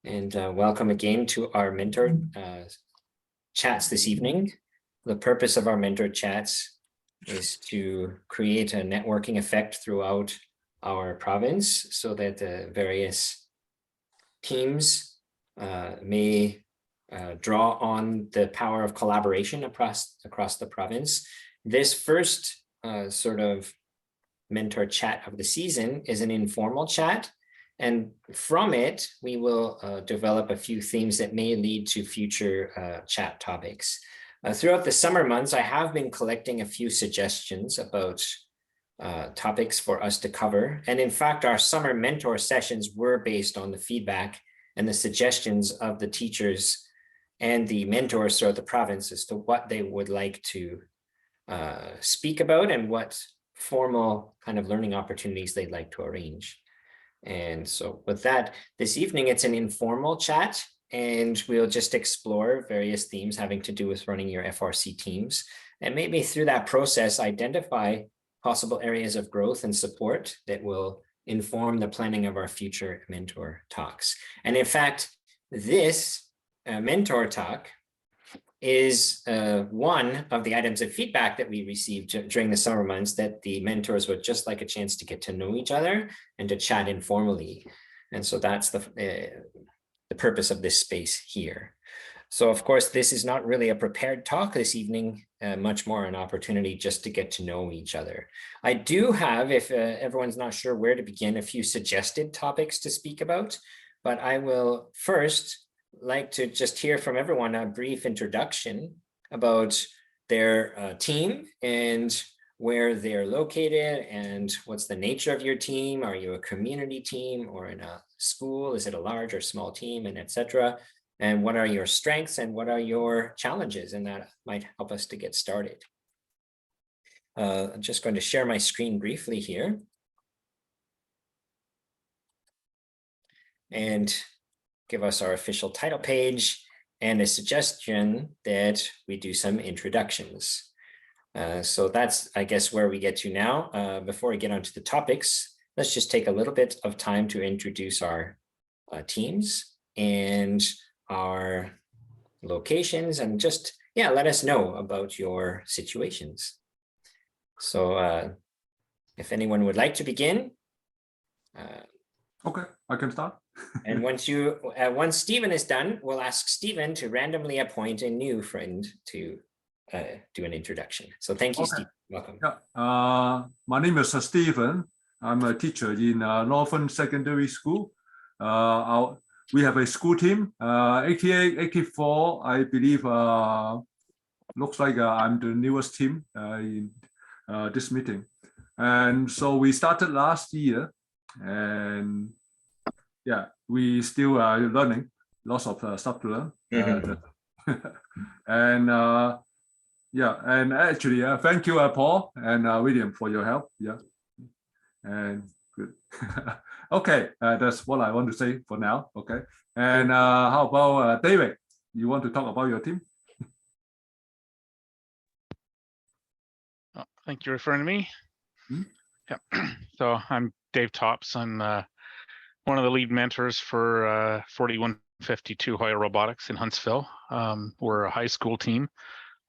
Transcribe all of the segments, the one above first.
And welcome again to our mentor chats this evening. The purpose of our mentor chats is to create a networking effect throughout our province so that the various teams may draw on the power of collaboration across the province. This first sort of mentor chat of the season is an informal chat. And from it, we will develop a few themes that may lead to future chat topics. Throughout the summer months, I have been collecting a few suggestions about topics for us to cover. And in fact, our summer mentor sessions were based on the feedback and the suggestions of the teachers and the mentors throughout the province as to what they would like to speak about and what formal kind of learning opportunities they'd like to arrange. And so with that, this evening, it's an informal chat, and we'll just explore various themes having to do with running your FRC teams. And maybe through that process, identify possible areas of growth and support that will inform the planning of our future mentor talks. And in fact, this mentor talk is one of the items of feedback that we received during the summer months, that the mentors would just like a chance to get to know each other and to chat informally. And so that's the purpose of this space here. So of course, this is not really a prepared talk this evening, much more an opportunity just to get to know each other. I do have, if everyone's not sure where to begin, a few suggested topics to speak about, but I will first like to just hear from everyone a brief introduction about their team and where they're located and what's the nature of your team. Are you a community team or in a school? Is it a large or small team, and etc.? And what are your strengths and what are your challenges? And that might help us to get started. I'm just going to share my screen briefly here. And give us our official title page and a suggestion that we do some introductions. So that's, I guess, where we get to now. Before we get onto the topics, let's just take a little bit of time to introduce our teams and our locations, and just, let us know about your situations. So if anyone would like to begin. Okay, I can start. And once Stephen is done, we'll ask Stephen to randomly appoint a new friend to do an introduction. So thank you, Stephen. Welcome. Yeah. My name is Stephen. I'm a teacher in Northern Secondary School. We have a school team, 88, 84, I believe. Looks like I'm the newest team in this meeting. And so we started last year, and yeah, we still are learning, lots of stuff to learn. And and actually, thank you, Paul and William, for your help. Yeah, and good. Okay, that's what I want to say for now. Okay, and how about David? You want to talk about your team? Oh, thank you for referring to me. Hmm? Yeah, so I'm Dave Tops. I'm one of the lead mentors for 4152 Hoya Robotics in Huntsville. We're a high school team.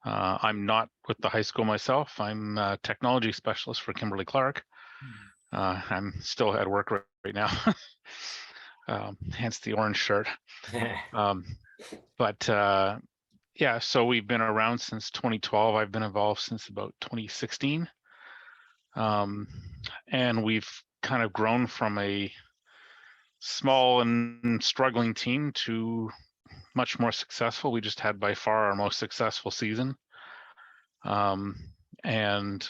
I'm not with the high school myself. I'm a technology specialist for Kimberly Clark. I'm still at work right now, hence the orange shirt. Yeah, so we've been around since 2012. I've been involved since about 2016. And we've kind of grown from a small and struggling team to much more successful. We just had by far our most successful season. And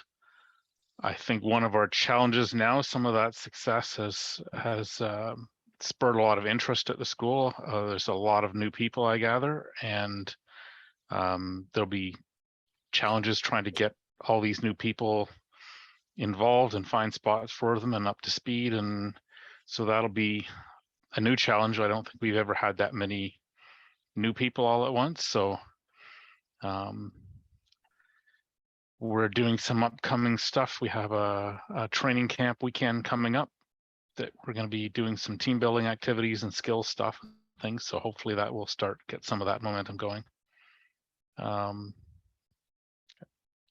I think one of our challenges now, some of that success has spurred a lot of interest at the school. There's a lot of new people, I gather, and there'll be challenges trying to get all these new people involved and find spots for them and up to speed. And so that'll be a new challenge. I don't think we've ever had that many new people all at once. So we're doing some upcoming stuff. We have a training camp weekend coming up that we're going to be doing some team building activities and skills stuff things. So hopefully that will get some of that momentum going.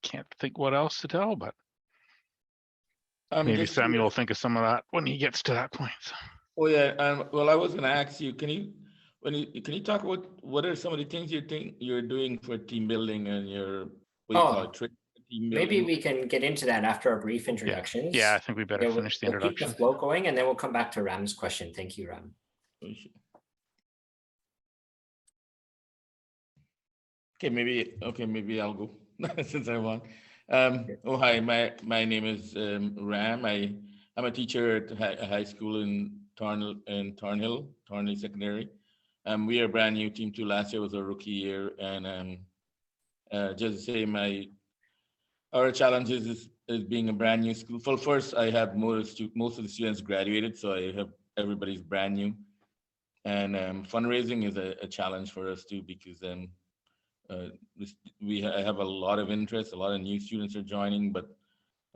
Can't think what else to tell, but maybe Samuel will think of some of that when he gets to that point. Oh yeah, well, I was going to ask you, can you talk about what are some of the things you think you're doing for team building and your team maybe building? we can get into that after our brief introductions. Yeah, I think we better finish the we'll keep introduction. the flow going, and then we'll come back to Ram's question. Thank you, Ram. Okay, maybe I'll go since I won. Oh hi, my name is Ram. I'm a teacher at a high school in Thornhill Secondary. We are brand new. Team 2 last year was a rookie year, and just to say our challenge is being a brand new school. For first, I have most of the students graduated, so I have everybody's brand new. And fundraising is a challenge for us too, because I have a lot of interest. A lot of new students are joining, but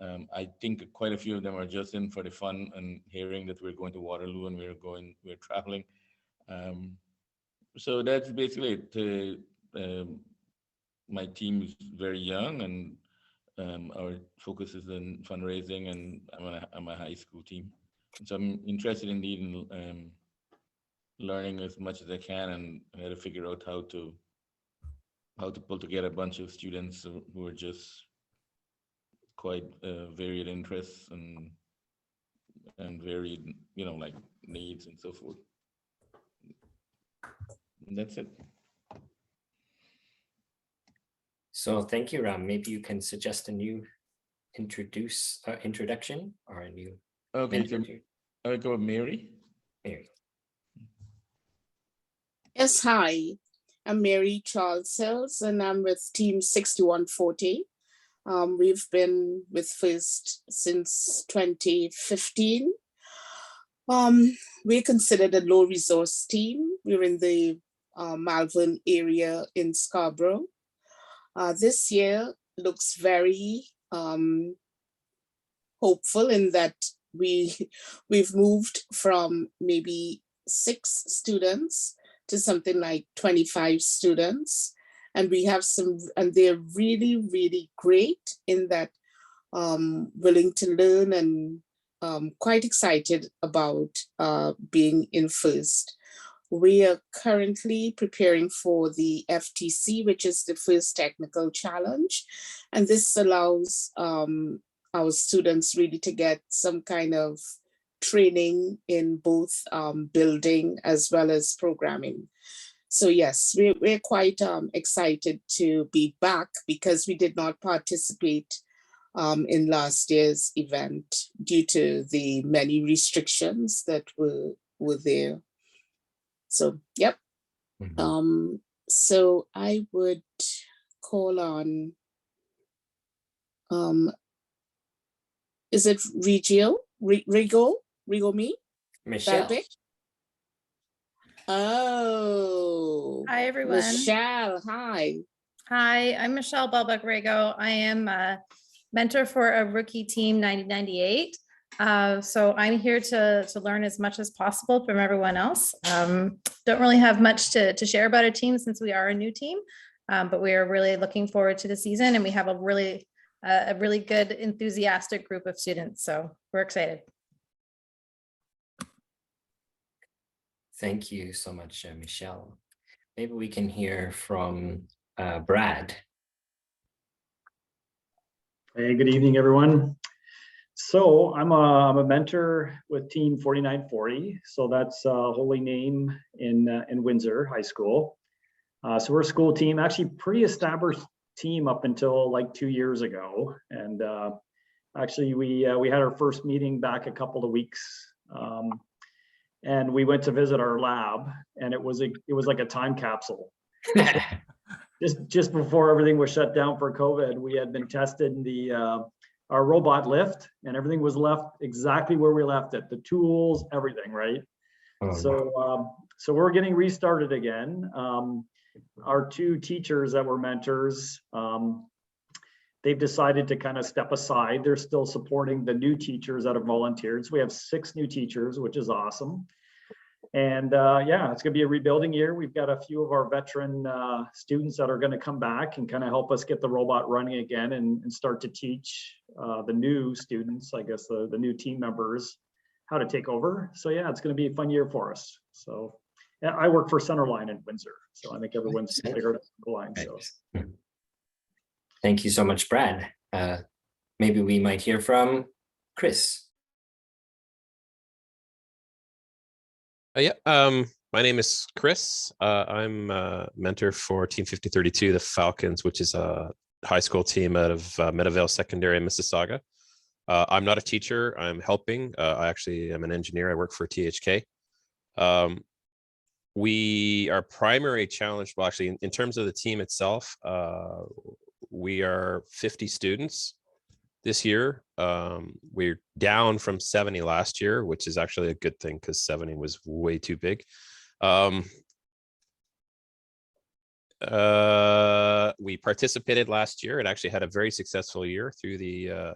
I think quite a few of them are just in for the fun and hearing that we're going to Waterloo and we're traveling. So that's basically it. My team is very young, and our focus is in fundraising, and I'm a high school team. So I'm interested indeed in learning as much as I can and how to figure out how to pull together a bunch of students who are just quite varied interests and varied, like needs and so forth. And that's it. So thank you, Ram. Maybe you can suggest a new introduction or a new. Okay, so I'll go with Mary. Mary. Yes, hi. I'm Mary Charles Hills, and I'm with Team 6140. We've been with FIRST since 2015. We're considered a low resource team. We're in the Malvern area in Scarborough. This year looks very hopeful in that we've moved from maybe 6 students to something like 25 students. And we have and they're really, really great in that willing to learn and quite excited about being in FIRST. We are currently preparing for the FTC, which is the FIRST Technical Challenge. And this allows our students really to get some kind of training in both building as well as programming. So yes, we're quite excited to be back because we did not participate in last year's event due to the many restrictions that were there. So, yep. Mm-hmm. So I would call on, is it Rigo me? Michelle. Belbeck? Oh. Hi, everyone. Michelle, hi. Hi, I'm Michelle Belbeck-Rego. I am a mentor for a rookie team 9098. So I'm here to learn as much as possible from everyone else. Don't really have much to share about our team since we are a new team, but we are really looking forward to the season, and we have a really good, enthusiastic group of students. So we're excited. Thank you so much, Michelle. Maybe we can hear from Brad. Hey, good evening, everyone. So I'm a mentor with Team 4940. So that's a holy name in Windsor High School. So we're a school team, actually pretty established team up until like 2 years ago. And actually we had our first meeting back a couple of weeks. And we went to visit our lab, and it was like a time capsule. just before everything was shut down for COVID, we had been tested in our robot lift, and everything was left exactly where we left it, the tools, everything, right? So we're getting restarted again. Our 2 teachers that were mentors, they've decided to kind of step aside. They're still supporting the new teachers that have volunteered. So we have 6 new teachers, which is awesome. And yeah, it's going to be a rebuilding year. We've got a few of our veteran students that are going to come back and kind of help us get the robot running again and start to teach the new students, I guess the new team members, how to take over. So yeah, it's going to be a fun year for us. So yeah, I work for Centerline in Windsor, so I think everyone's figured out the line. So thank you so much, Brad. Maybe we might hear from Chris. Yeah, my name is Chris. I'm a mentor for Team 5032, the Falcons, which is a high school team out of Meadowvale Secondary in Mississauga. I'm not a teacher. I'm helping. I actually am an engineer. I work for THK. Our primary challenge, well, actually, in terms of the team itself, we are 50 students this year. We're down from 70 last year, which is actually a good thing because 70 was way too big. We participated last year and actually had a very successful year through the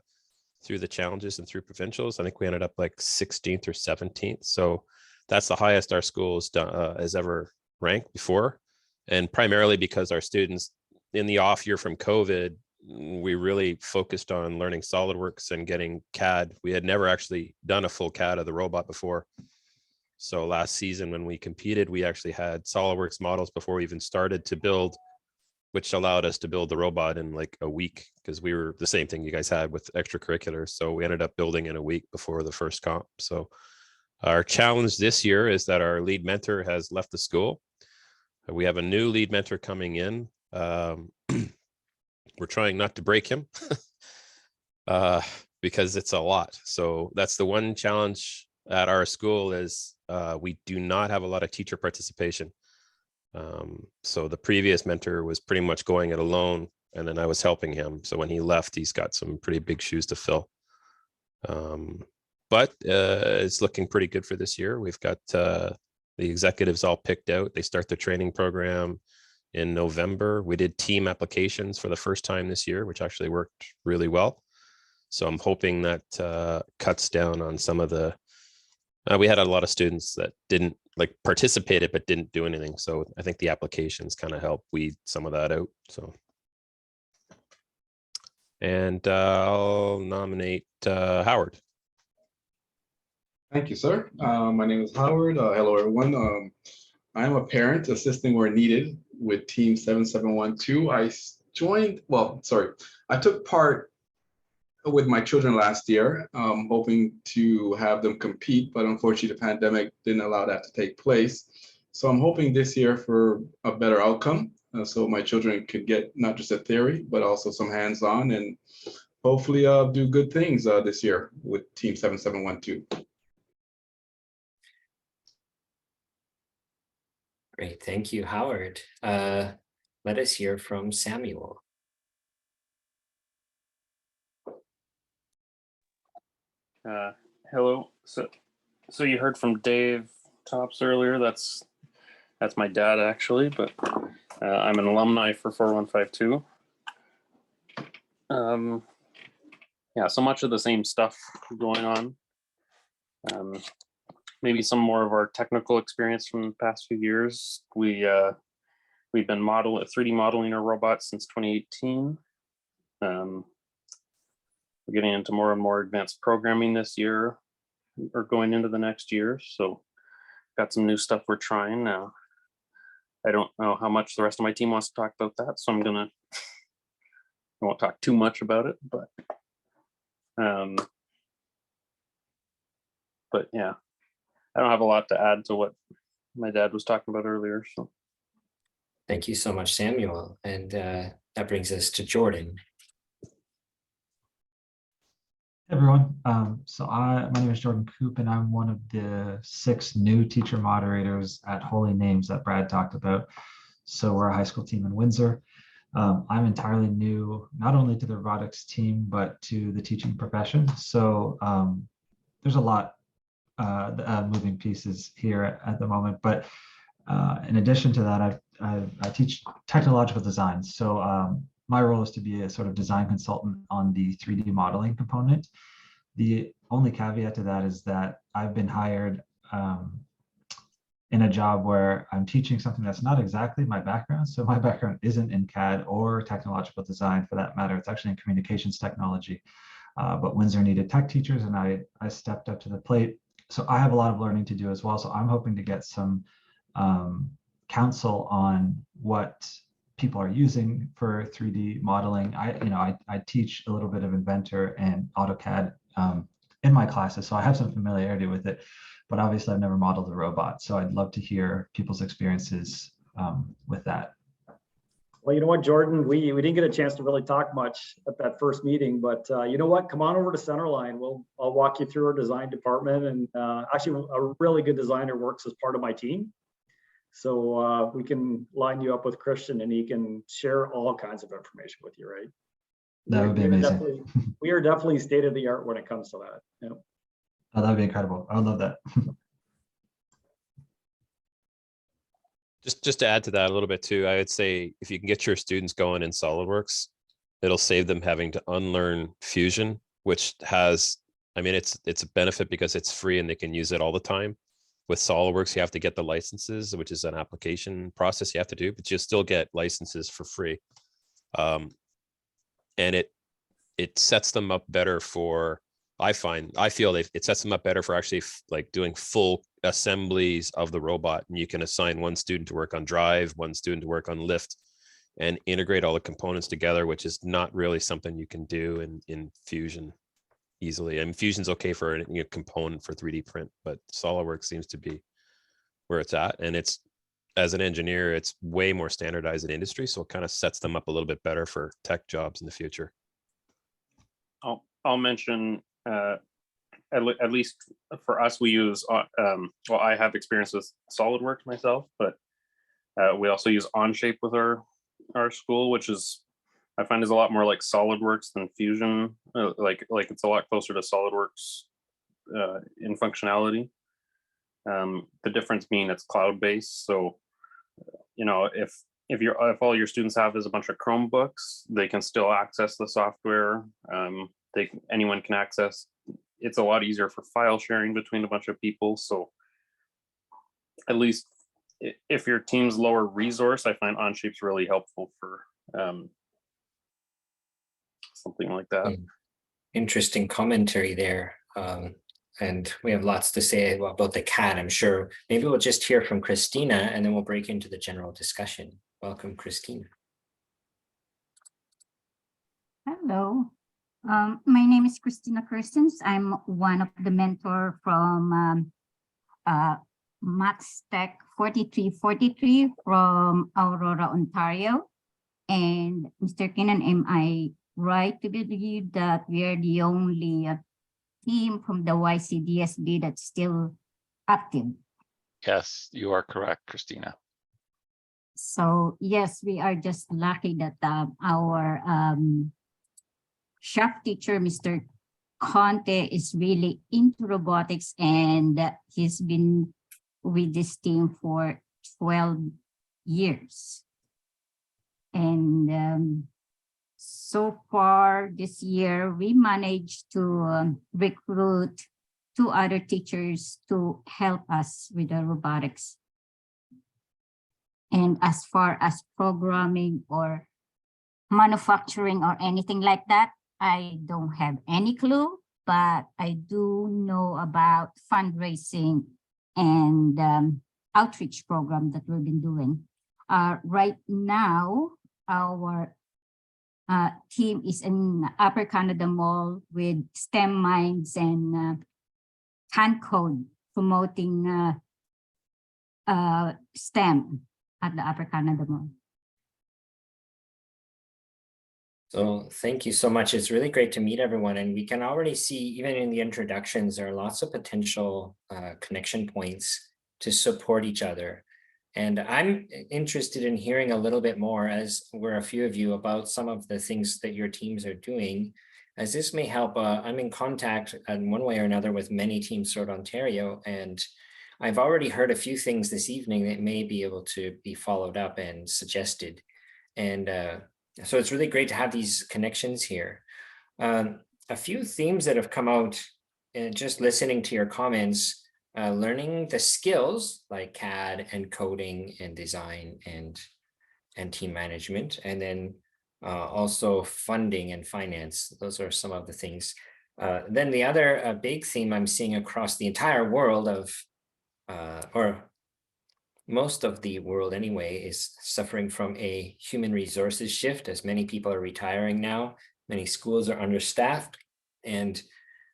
challenges and through provincials. I think we ended up like 16th or 17th. So that's the highest our school has ever ranked before. And primarily because our students in the off year from COVID, we really focused on learning SolidWorks and getting CAD. We had never actually done a full CAD of the robot before. So last season when we competed, we actually had SolidWorks models before we even started to build, which allowed us to build the robot in like a week because we were the same thing you guys had with extracurriculars. So we ended up building in a week before the first comp. So our challenge this year is that our lead mentor has left the school. We have a new lead mentor coming in. We're trying not to break him because it's a lot. So that's the one challenge at our school is we do not have a lot of teacher participation. So the previous mentor was pretty much going it alone, and then I was helping him. So when he left, he's got some pretty big shoes to fill. But it's looking pretty good for this year. We've got the executives all picked out. They start the training program in November. We did team applications for the first time this year, which actually worked really well. So I'm hoping that cuts down on some of the, we had a lot of students that didn't like participated, but didn't do anything. So I think the applications kind of help weed some of that out. So, and I'll nominate Howard. Thank you, sir. My name is Howard. Hello, everyone. I'm a parent assisting where needed with Team 7712. I took part with my children last year, hoping to have them compete, but unfortunately the pandemic didn't allow that to take place. So I'm hoping this year for a better outcome. So my children could get not just a theory, but also some hands-on and hopefully do good things this year with Team 7712. Great, thank you, Howard. Let us hear from Samuel. Hello. So you heard from Dave Tops earlier. That's my dad actually, but I'm an alumni for 4152. Yeah, so much of the same stuff going on. Maybe some more of our technical experience from the past few years. We've been 3D modeling our robots since 2018. We're getting into more and more advanced programming this year or going into the next year. So got some new stuff we're trying now. I don't know how much the rest of my team wants to talk about that. So I won't talk too much about it, but yeah, I don't have a lot to add to what my dad was talking about earlier. So thank you so much, Samuel. And that brings us to Jordan. Hey everyone, my name is Jordan Coop and I'm one of the 6 new teacher moderators at Holy Names that Brad talked about. So we're a high school team in Windsor. I'm entirely new, not only to the robotics team, but to the teaching profession. So there's a lot moving pieces here at the moment, but in addition to that, I teach technological design. So my role is to be a sort of design consultant on the 3D modeling component. The only caveat to that is that I've been hired in a job where I'm teaching something that's not exactly my background. So my background isn't in CAD or technological design for that matter. It's actually in communications technology. But Windsor needed tech teachers and I stepped up to the plate. So I have a lot of learning to do as well. So I'm hoping to get some counsel on what people are using for 3D modeling. I teach a little bit of Inventor and AutoCAD in my classes, so I have some familiarity with it, but obviously I've never modeled a robot. So I'd love to hear people's experiences with that. Well, you know what, Jordan, we didn't get a chance to really talk much at that first meeting, but you know what, come on over to Centerline. I'll walk you through our design department, and actually a really good designer works as part of my team. So we can line you up with Christian and he can share all kinds of information with you, right? That would be amazing. We are definitely state of the art when it comes to that. Yeah. Oh, that'd be incredible. I would love that. Just to add to that a little bit too, I would say if you can get your students going in SolidWorks, it'll save them having to unlearn Fusion, which has, I mean, it's a benefit because it's free and they can use it all the time. With SolidWorks, you have to get the licenses, which is an application process you have to do, but you still get licenses for free. And it sets them up better for, I feel it sets them up better for actually like doing full assemblies of the robot. And you can assign one student to work on drive, one student to work on lift, and integrate all the components together, which is not really something you can do in Fusion easily. And Fusion's okay for a component for 3D print, but SolidWorks seems to be where it's at. And it's, as an engineer, it's way more standardized in industry. So it kind of sets them up a little bit better for tech jobs in the future. I'll mention, at least for us, we use, well, I have experience with SolidWorks myself, but we also use Onshape with our school, which is, I find is a lot more like SolidWorks than Fusion. Like it's a lot closer to SolidWorks in functionality. The difference being it's cloud-based. So, you know, if all your students have is a bunch of Chromebooks, they can still access the software. Anyone can access. It's a lot easier for file sharing between a bunch of people. So at least if your team's lower resource, I find Onshape's really helpful for something like that. Interesting commentary there. And we have lots to say about the CAD, I'm sure. Maybe we'll just hear from Christina and then we'll break into the general discussion. Welcome, Christina. Hello. My name is Christina Kirstens. I'm one of the mentor from Max Tech 4343 from Aurora, Ontario. And Mr. Keenan, am I right to believe that we are the only team from the YCDSB that's still active? Yes, you are correct, Christina. So yes, we are just lucky that our shop teacher, Mr. Conte, is really into robotics, and he's been with this team for 12 years. And so far this year, we managed to recruit 2 other teachers to help us with the robotics. And as far as programming or manufacturing or anything like that, I don't have any clue, but I do know about fundraising and outreach program that we've been doing. Right now, our team is in Upper Canada Mall with STEM Minds and CanCode promoting STEM at the Upper Canada Mall. So thank you so much. It's really great to meet everyone. And we can already see, even in the introductions, there are lots of potential connection points to support each other. And I'm interested in hearing a little bit more, as were a few of you, about some of the things that your teams are doing, as this may help. I'm in contact in one way or another with many teams throughout Ontario, and I've already heard a few things this evening that may be able to be followed up and suggested. And so it's really great to have these connections here. A few themes that have come out just listening to your comments. learning the skills like CAD and coding and design and team management, and then also funding and finance. Those are some of the things. Then the other big theme I'm seeing across the entire world or most of the world anyway, is suffering from a human resources shift, as many people are retiring now. Many schools are understaffed, and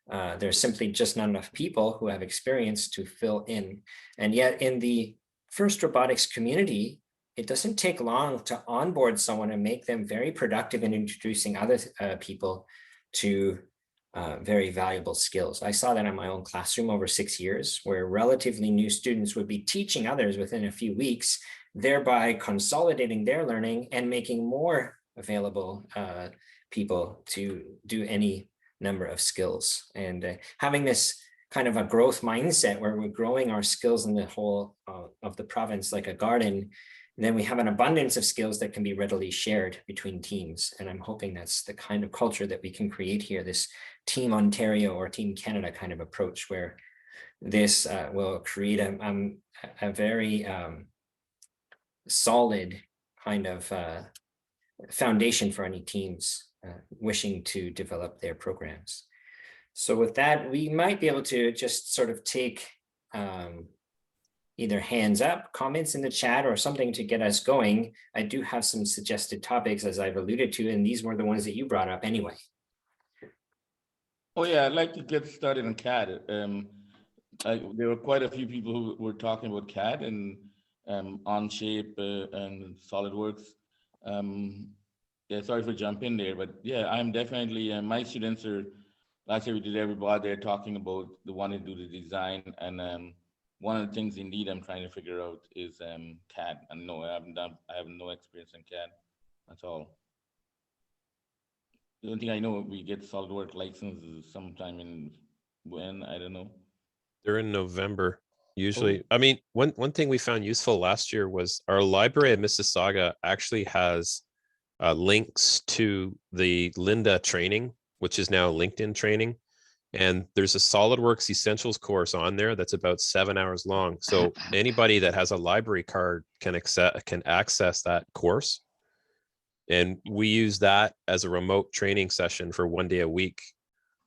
there's simply just not enough people who have experience to fill in. And yet in the FIRST robotics community, it doesn't take long to onboard someone and make them very productive in introducing other people to very valuable skills. I saw that in my own classroom over 6 years, where relatively new students would be teaching others within a few weeks, thereby consolidating their learning and making more available people to do any number of skills. And having this kind of a growth mindset where we're growing our skills in the whole of the province like a garden, then we have an abundance of skills that can be readily shared between teams. And I'm hoping that's the kind of culture that we can create here, this Team Ontario or Team Canada kind of approach, where this will create a very solid kind of foundation for any teams wishing to develop their programs. So with that, we might be able to just sort of take either hands up, comments in the chat, or something to get us going. I do have some suggested topics, as I've alluded to, and these were the ones that you brought up anyway. Oh yeah, I'd like to get started on CAD. There were quite a few people who were talking about CAD and Onshape and SolidWorks. Yeah, sorry for jumping there, but yeah, I'm definitely, my students are, last year we did everybody, they're talking about the wanting to do the design, and one of the things indeed I'm trying to figure out is CAD. And no, I have no experience in CAD at all. The only thing I know, we get SolidWorks licenses sometime in when, I don't know. They're in November usually. I mean, one thing we found useful last year was our library at Mississauga actually has links to the Linda training, which is now LinkedIn training. And there's a SolidWorks Essentials course on there that's about 7 hours long. So anybody that has a library card can access that course. And we use that as a remote training session for 1 day a week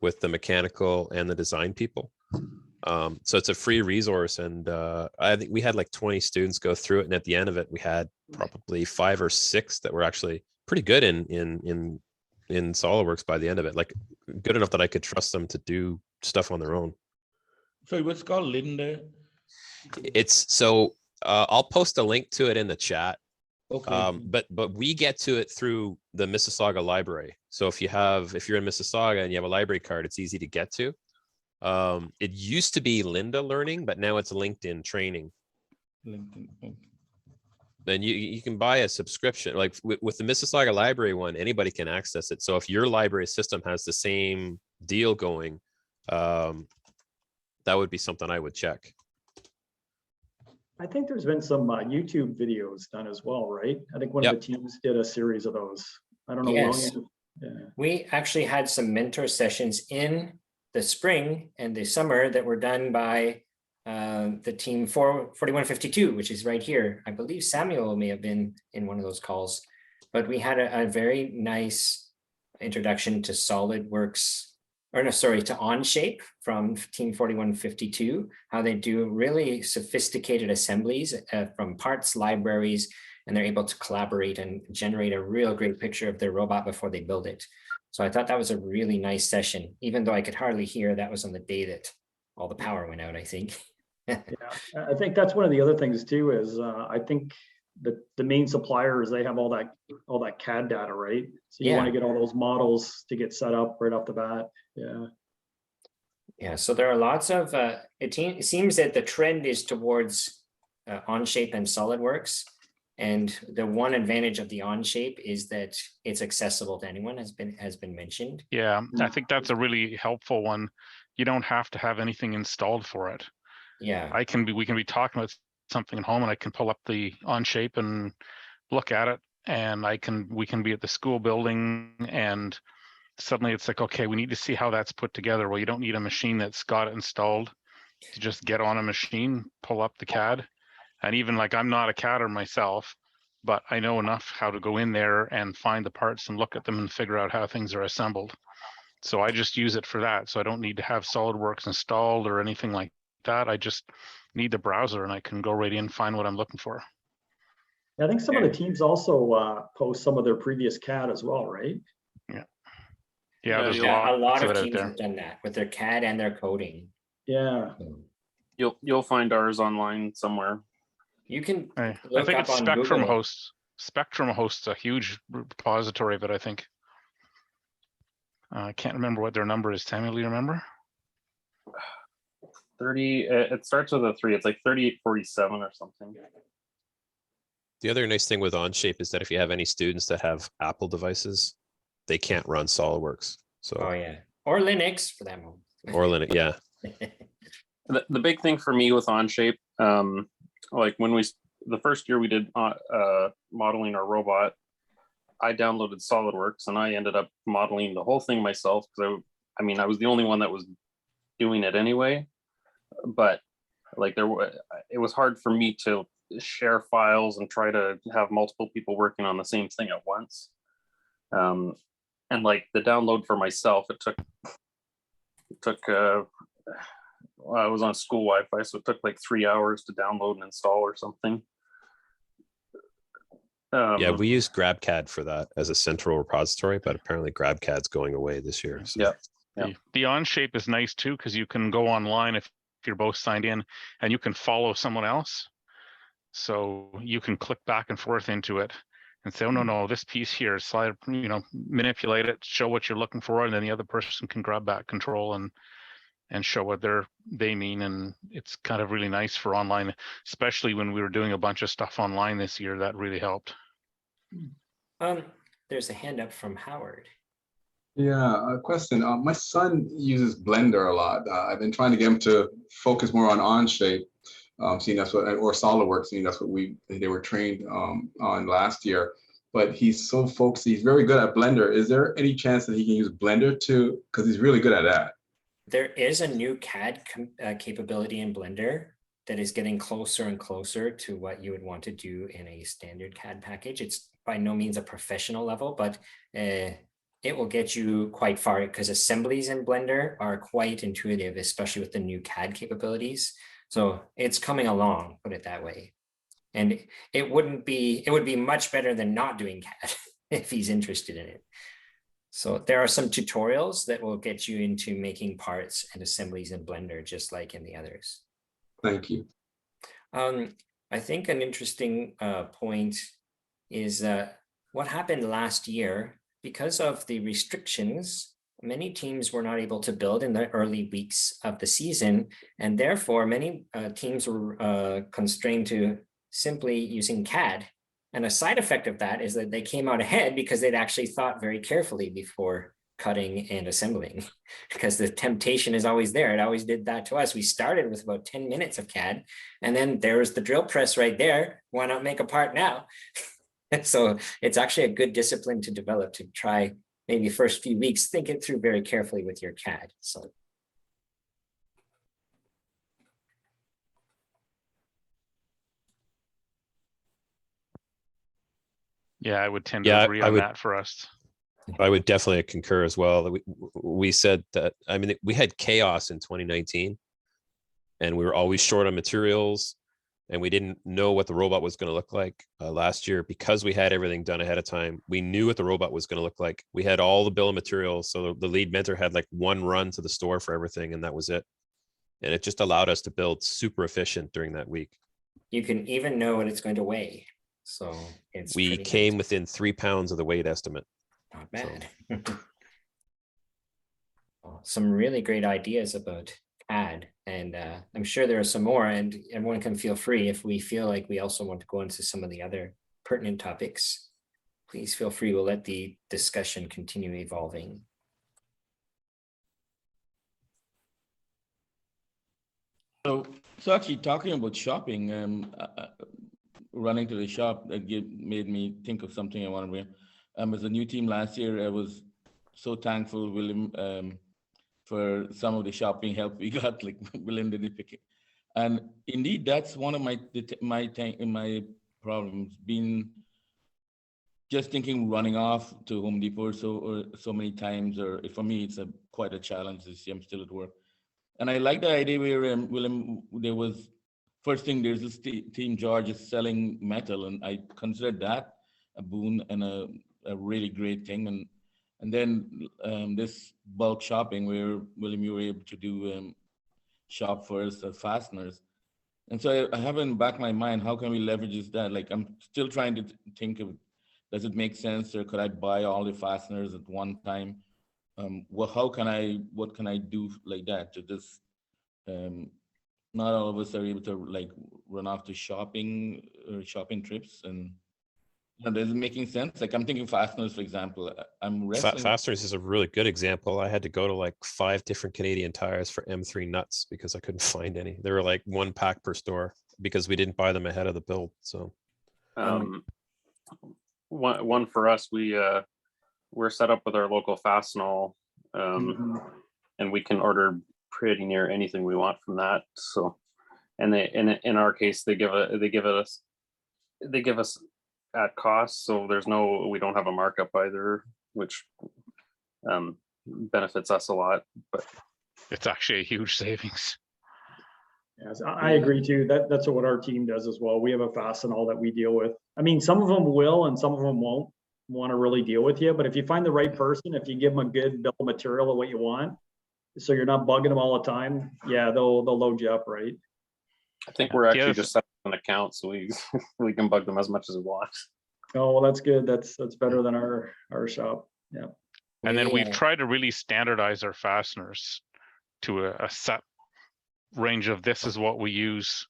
with the mechanical and the design people. So it's a free resource. And I think we had like 20 students go through it. And at the end of it, we had probably 5 or 6 that were actually pretty good in SolidWorks by the end of it, like good enough that I could trust them to do stuff on their own. So what's called Linda? It's so I'll post a link to it in the chat. Okay. But we get to it through the Mississauga library. So if you're in Mississauga and you have a library card, it's easy to get to. It used to be Linda Learning, but now it's LinkedIn Training. LinkedIn. Okay. Then you can buy a subscription. Like with the Mississauga library one, anybody can access it. So if your library system has the same deal going, that would be something I would check. I think there's been some YouTube videos done as well, right? I think one of the teams did a series of those. I don't know. Yes. Yeah. We actually had some mentor sessions in the spring and the summer that were done by the team 4152, which is right here. I believe Samuel may have been in one of those calls, but we had a very nice introduction to SolidWorks, or no, sorry, to Onshape from team 4152, how they do really sophisticated assemblies from parts libraries, and they're able to collaborate and generate a real great picture of their robot before they build it. So I thought that was a really nice session, even though I could hardly hear. That was on the day that all the power went out, I think. Yeah, I think that's one of the other things too, is I think that the main suppliers, they have all that CAD data, right? So you want to get all those models to get set up right off the bat. Yeah, so there are lots of it seems that the trend is towards Onshape and SolidWorks, and the one advantage of the Onshape is that it's accessible to anyone, has been mentioned. Yeah, I think that's a really helpful one. You don't have to have anything installed for it. Yeah, we can be talking about something at home, and I can pull up the Onshape and look at it, and we can be at the school building, and suddenly it's like, okay, we need to see how that's put together. Well, you don't need a machine that's got it installed. to just get on a machine, pull up the CAD. And even like, I'm not a CADer myself, but I know enough how to go in there and find the parts and look at them and figure out how things are assembled. So I just use it for that. So I don't need to have SolidWorks installed or anything like that. I just need the browser and I can go right in, find what I'm looking for. I think some of the teams also post some of their previous CAD as well, right? Yeah, there's a lot of of it out teams there. have done that with their CAD and their coding. Yeah. You'll find ours online somewhere. You can I look think up it's on Spectrum Google. hosts. Spectrum hosts a huge repository of it, I think. I can't remember what their number is. Tammy, do you remember? 30, it starts with a 3. It's like 3847 or something. The other nice thing with Onshape is that if you have any students that have Apple devices, they can't run SolidWorks. So Oh yeah, or Linux for that one. or Linux, yeah. The big thing for me with Onshape, like when the first year we did modeling our robot, I downloaded SolidWorks and I ended up modeling the whole thing myself because I was the only one that was doing it anyway. But like it was hard for me to share files and try to have multiple people working on the same thing at once. And like the download for myself, it took I was on school Wi-Fi, so it took like 3 hours to download and install or something. Yeah, we use GrabCAD for that as a central repository, but apparently GrabCAD's going away this year. So. Yeah. The Onshape is nice too, because you can go online if you're both signed in and you can follow someone else. So you can click back and forth into it and say, oh, no, this piece here, slide, manipulate it, show what you're looking for, and then the other person can grab that control and show what they mean. And it's kind of really nice for online, especially when we were doing a bunch of stuff online this year. That really helped. There's a hand up from Howard. Yeah, a question. My son uses Blender a lot. I've been trying to get him to focus more on Onshape, seeing that's what, or SolidWorks, seeing that's what they were trained on last year. But he's so focused. He's very good at Blender. Is there any chance that he can use Blender too? Because he's really good at that. There is a new CAD capability in Blender that is getting closer and closer to what you would want to do in a standard CAD package. It's by no means a professional level, but it will get you quite far because assemblies in Blender are quite intuitive, especially with the new CAD capabilities. So it's coming along, put it that way. And it would be much better than not doing CAD if he's interested in it. So there are some tutorials that will get you into making parts and assemblies in Blender, just like in the others. Thank you. I think an interesting point is what happened last year. Because of the restrictions, many teams were not able to build in the early weeks of the season, and therefore many teams were constrained to simply using CAD. And a side effect of that is that they came out ahead because they'd actually thought very carefully before cutting and assembling, because the temptation is always there. It always did that to us. We started with about 10 minutes of CAD, and then there was the drill press right there. Why not make a part now? So it's actually a good discipline to develop, to try maybe first few weeks, think it through very carefully with your CAD. So. Yeah, I would tend to agree on that for us. I would definitely concur as well. We said that, we had chaos in 2019 and we were always short on materials and we didn't know what the robot was going to look like last year. Because we had everything done ahead of time, we knew what the robot was going to look like. We had all the bill of materials. So the lead mentor had like one run to the store for everything and that was it. And it just allowed us to build super efficient during that week. You can even know what it's going to weigh. So we came within 3 pounds of the weight estimate. Not bad. So. Some really great ideas about CAD, and I'm sure there are some more, and everyone can feel free if we feel like we also want to go into some of the other pertinent topics. Please feel free. We'll let the discussion continue evolving. So actually talking about shopping, running to the shop, made me think of something I want to bring. As a new team last year, I was so thankful William for some of the shopping help we got, like William didn't pick it. And indeed, that's one of my problems, being just thinking running off to Home Depot or so many times, or for me, it's quite a challenge this year. I'm still at work. And I like the idea where William, there was, first thing, there's this team George is selling metal, and I consider that a boon and a really great thing. And then this bulk shopping where, William, you were able to do shop first fasteners. And so I have in the back of my mind, how can we leverage that? Like, I'm still trying to think of, does it make sense, or could I buy all the fasteners at one time? Well, what can I do like that to just, not all of us are able to like run off to shopping or shopping trips, and does it making sense? Like, I'm thinking fasteners, for example. I'm wrestling. Fasteners is a really good example. I had to go to like 5 different Canadian Tires for M3 nuts because I couldn't find any. They were like 1 pack per store because we didn't buy them ahead of the build. So one for us, we're set up with our local Fastenal, and we can order pretty near anything we want from that. So, and they, in our case, they give us at cost. So we don't have a markup either, which benefits us a lot. But It's actually a huge savings. Yes, I agree too. That's what our team does as well. We have a Fastenal that we deal with. I mean, some of them will and some of them won't want to really deal with you. But if you find the right person, if you give them a good bill of material of what you want, so you're not bugging them all the time, yeah, they'll load you up, right? I think we're actually just setting an account, so we can bug them as much as we want. Oh, well, that's good. That's better than our shop. Yeah. And then we've tried to really standardize our fasteners to a set range of, this is what we use,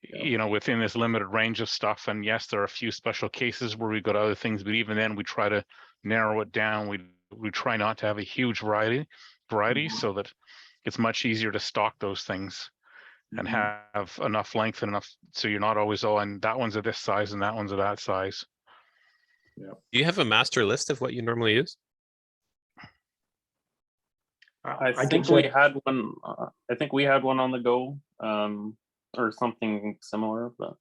you know, within this limited range of stuff. And yes, there are a few special cases where we've got other things, but even then we try to narrow it down. We try not to have a huge variety so that it's much easier to stock those things and have enough length and enough, so you're not always, oh, and that one's of this size and that one's of that size. Yeah. Do you have a master list of what you normally use? I think we had one. I think we had one on the go, or something similar. But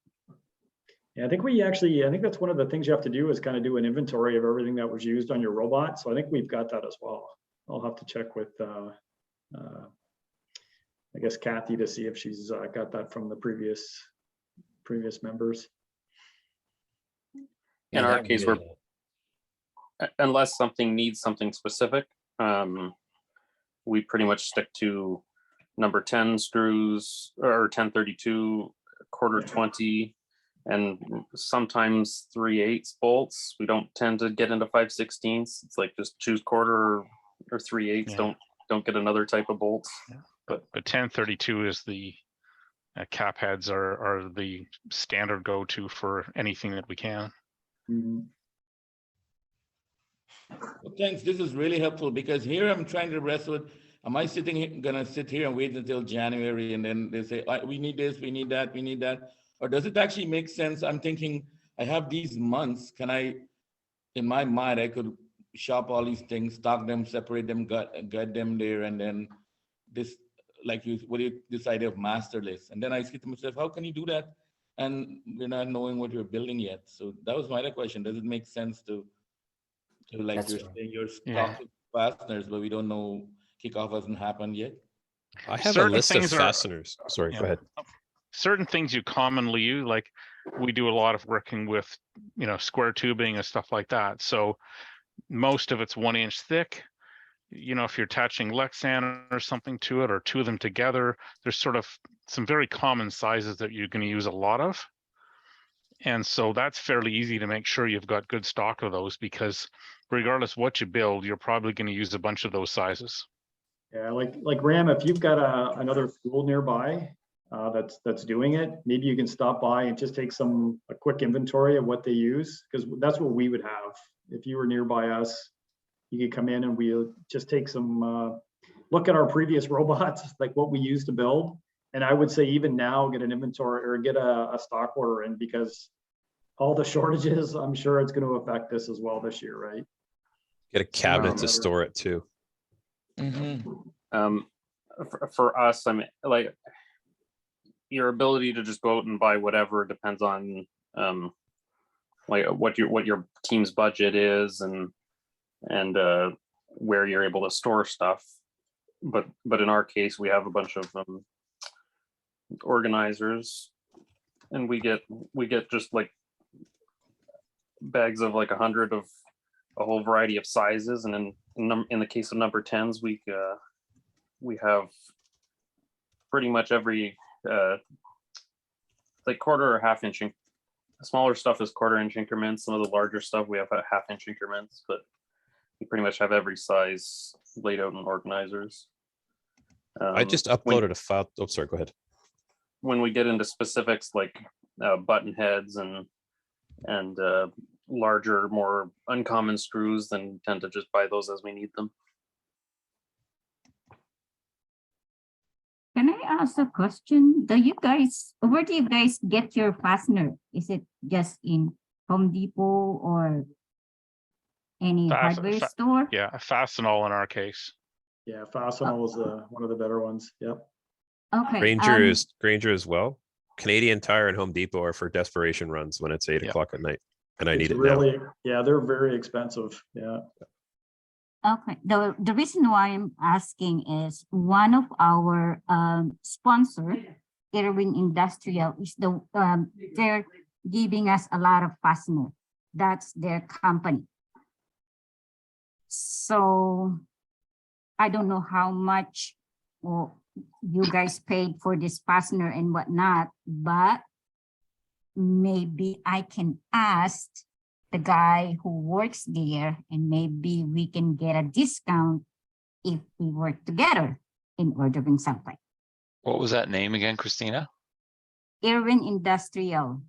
yeah, I think that's one of the things you have to do is kind of do an inventory of everything that was used on your robot. So I think we've got that as well. I'll have to check with, I guess, Kathy to see if she's got that from the previous members. In our case, unless something needs something specific, we pretty much stick to number 10 screws or 1032, quarter 20, and sometimes 3/8 bolts. We don't tend to get into 5/16. It's like just choose quarter or 3/8. Yeah. Don't get another type of bolts. Yeah. But 1032 is the cap heads are the standard go-to for anything that we can. Well, thanks. This is really helpful, because here I'm trying to wrestle with, am I gonna sit here and wait until January and then they say, we need this, we need that, we need that? Or does it actually make sense? I'm thinking, I have these months, in my mind, I could shop all these things, stock them, separate them, get them there, and then this, this idea of master list. And then I say to myself, how can you do that? And we're not knowing what you're building yet. So that was my other question. Does it make sense to like That's you're right. saying, you're stocking fasteners, but we don't know, kickoff hasn't happened yet? I have Certain a list of things are- fasteners. Sorry, Yeah. go ahead. Certain things you commonly use, like we do a lot of working with, square tubing and stuff like that. So most of it's 1 inch thick. If you're attaching Lexan or something to it, or two of them together, there's sort of some very common sizes that you're going to use a lot of. And so that's fairly easy to make sure you've got good stock of those, because regardless what you build, you're probably going to use a bunch of those sizes. Yeah, like Ram, if you've got another school nearby that's doing it, maybe you can stop by and just take a quick inventory of what they use, because that's what we would have if you were nearby us. You could come in and we'll just take some look at our previous robots, like what we used to build. And I would say even now, get an inventory or get a stock order in, because all the shortages, I'm sure it's going to affect this as well this year, right? Get a cabinet to store it too. For us, I mean, like your ability to just go out and buy whatever depends on like what your team's budget is and where you're able to store stuff. But in our case, we have a bunch of organizers, and we get just like bags of like 100 of a whole variety of sizes, and in the case of number 10s, we have pretty much every like quarter or half-inch. Smaller stuff is quarter-inch increments. Some of the larger stuff we have at half-inch increments, but we pretty much have every size laid out in organizers. I just uploaded a file. Oh, sorry, go ahead. When we get into specifics like button heads and larger, more uncommon screws, then tend to just buy those as we need them. Can I ask a question? Where do you guys get your fastener? Is it just in Home Depot or any hardware store? Yeah, Fastenal in our case. Yeah, Fastenal is one of the better ones. Yep. Okay. Granger as well. Canadian Tire and Home Depot are for desperation runs when it's 8 o'clock at night, and I need it now. Yeah, they're very expensive. Yeah. Okay. The reason why I'm asking is one of our sponsor, Irwin Industrial, is they're giving us a lot of fastener. That's their company. So I don't know how much you guys paid for this fastener and whatnot, but maybe I can ask the guy who works there, and maybe we can get a discount if we work together in ordering something. What was that name again, Christina? Irwin Industrial.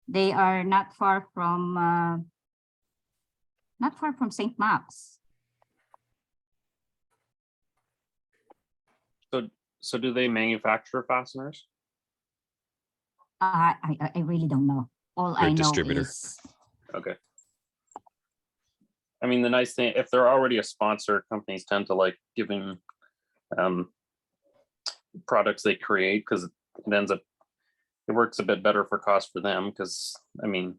They are not far from St. Mark's. So do they manufacture fasteners? I really don't know. All I know is. Okay. I mean, the nice thing, if they're already a sponsor, companies tend to like giving products they create, because it works a bit better for cost for them, because I mean,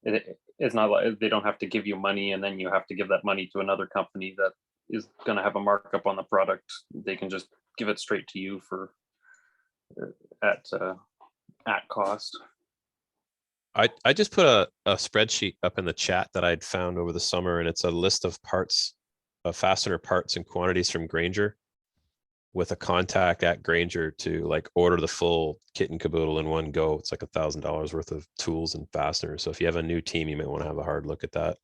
it's not like they don't have to give you money and then you have to give that money to another company that is going to have a markup on the product. They can just give it straight to you for at cost. I just put a spreadsheet up in the chat that I'd found over the summer, and it's a list of parts, of fastener parts and quantities from Granger, with a contact at Granger to like order the full kit and caboodle in one go. It's like $1,000 worth of tools and fasteners. So if you have a new team, you might want to have a hard look at that.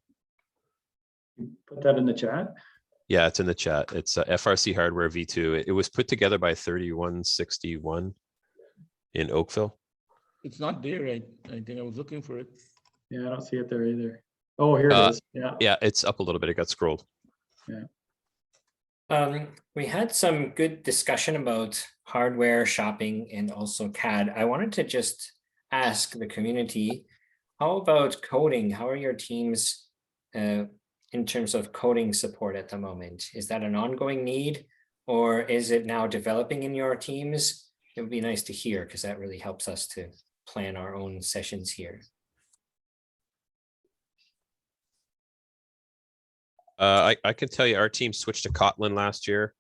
Put that in the chat. Yeah, it's in the chat. It's FRC Hardware V2. It was put together by 3161 in Oakville. It's not there. I think I was looking for it. Yeah, I don't see it there either. Oh, here it is. Yeah. Yeah, it's up a little bit. It got scrolled. Yeah. We had some good discussion about hardware, shopping, and also CAD. I wanted to just ask the community, how about coding? How are your teams in terms of coding support at the moment? Is that an ongoing need, or is it now developing in your teams? It would be nice to hear, because that really helps us to plan our own sessions here. I can tell you our team switched to Kotlin last year,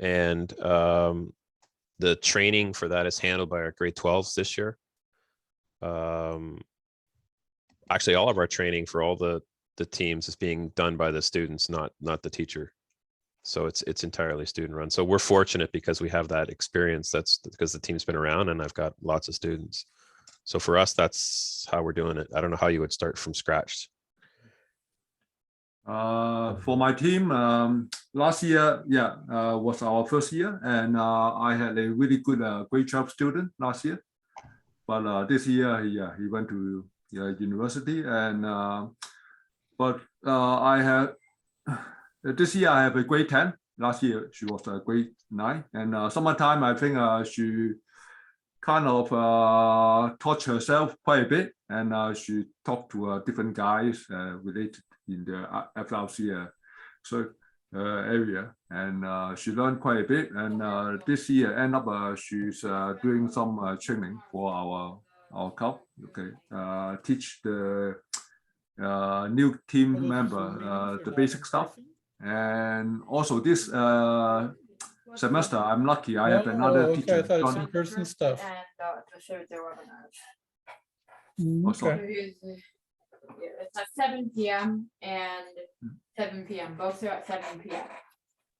and the training for that is handled by our grade 12s this year. Actually, all of our training for all the teams is being done by the students, not the teacher. So it's entirely student run. So we're fortunate because we have that experience. That's because the team's been around and I've got lots of students. So for us, that's how we're doing it. I don't know how you would start from scratch. For my team, last year, was our first year, and I had a really good grade 12 student last year. But this year, he went to university, and this year I have a grade 10. Last year she was a grade 9, and summertime I think she kind of taught herself quite a bit, and she talked to different guys related in the FLC. So area, and she learned quite a bit. And this year, end up she's doing some training for our club. Okay, teach the new team member the basic stuff. And also this semester, I'm lucky. I have another okay, teacher. I thought it's John. in-person stuff. Oh, sorry. Okay. It's at 7 p.m. and 7 p.m. Both are at 7 p.m.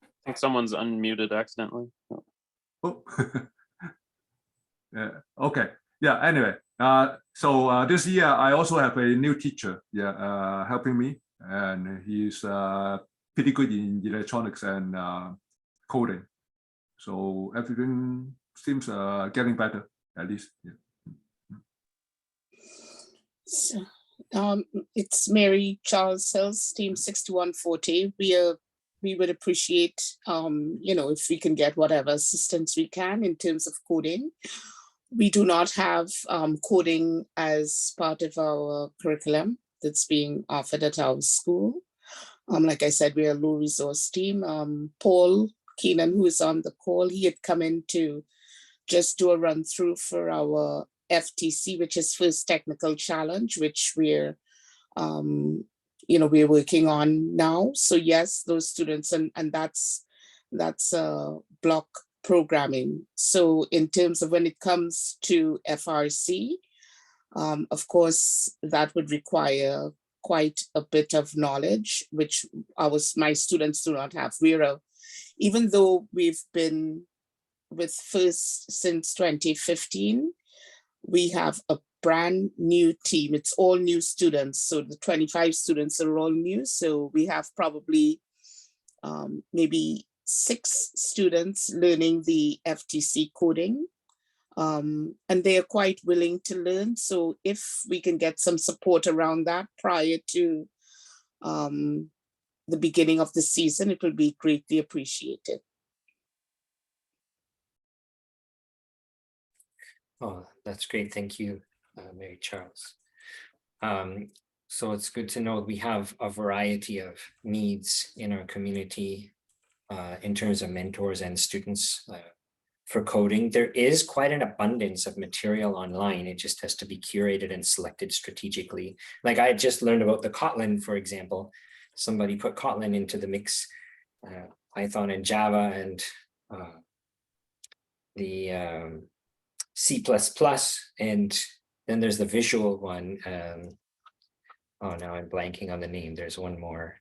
I think someone's unmuted accidentally. Oh. Yeah. Okay. Yeah. Anyway, so this year I also have a new teacher. Yeah, helping me, and he's pretty good in electronics and coding. So everything seems getting better, at least. Yeah. So, it's Mary Charles Hills, Team 6140. We would appreciate, if we can get whatever assistance we can in terms of coding. We do not have coding as part of our curriculum that's being offered at our school. Like I said, we're a low resource team. Paul Keenan, who is on the call, he had come in to just do a run through for our FTC, which is First Technical Challenge, which we're working on now. So yes, those students, and that's block programming. So in terms of when it comes to FRC, of course, that would require quite a bit of knowledge, which my students do not have. Even though we've been with First since 2015, we have a brand new team. It's all new students. So the 25 students are all new. So we have probably maybe 6 students learning the FTC coding. And they are quite willing to learn. So if we can get some support around that prior to the beginning of the season, it will be greatly appreciated. Oh, that's great. Thank you, Mary Charles. So it's good to know we have a variety of needs in our community in terms of mentors and students for coding. There is quite an abundance of material online. It just has to be curated and selected strategically. Like I just learned about the Kotlin, for example. Somebody put Kotlin into the mix, Python and Java, and the C++, and then there's the visual one. Oh, now I'm blanking on the name. There's one more.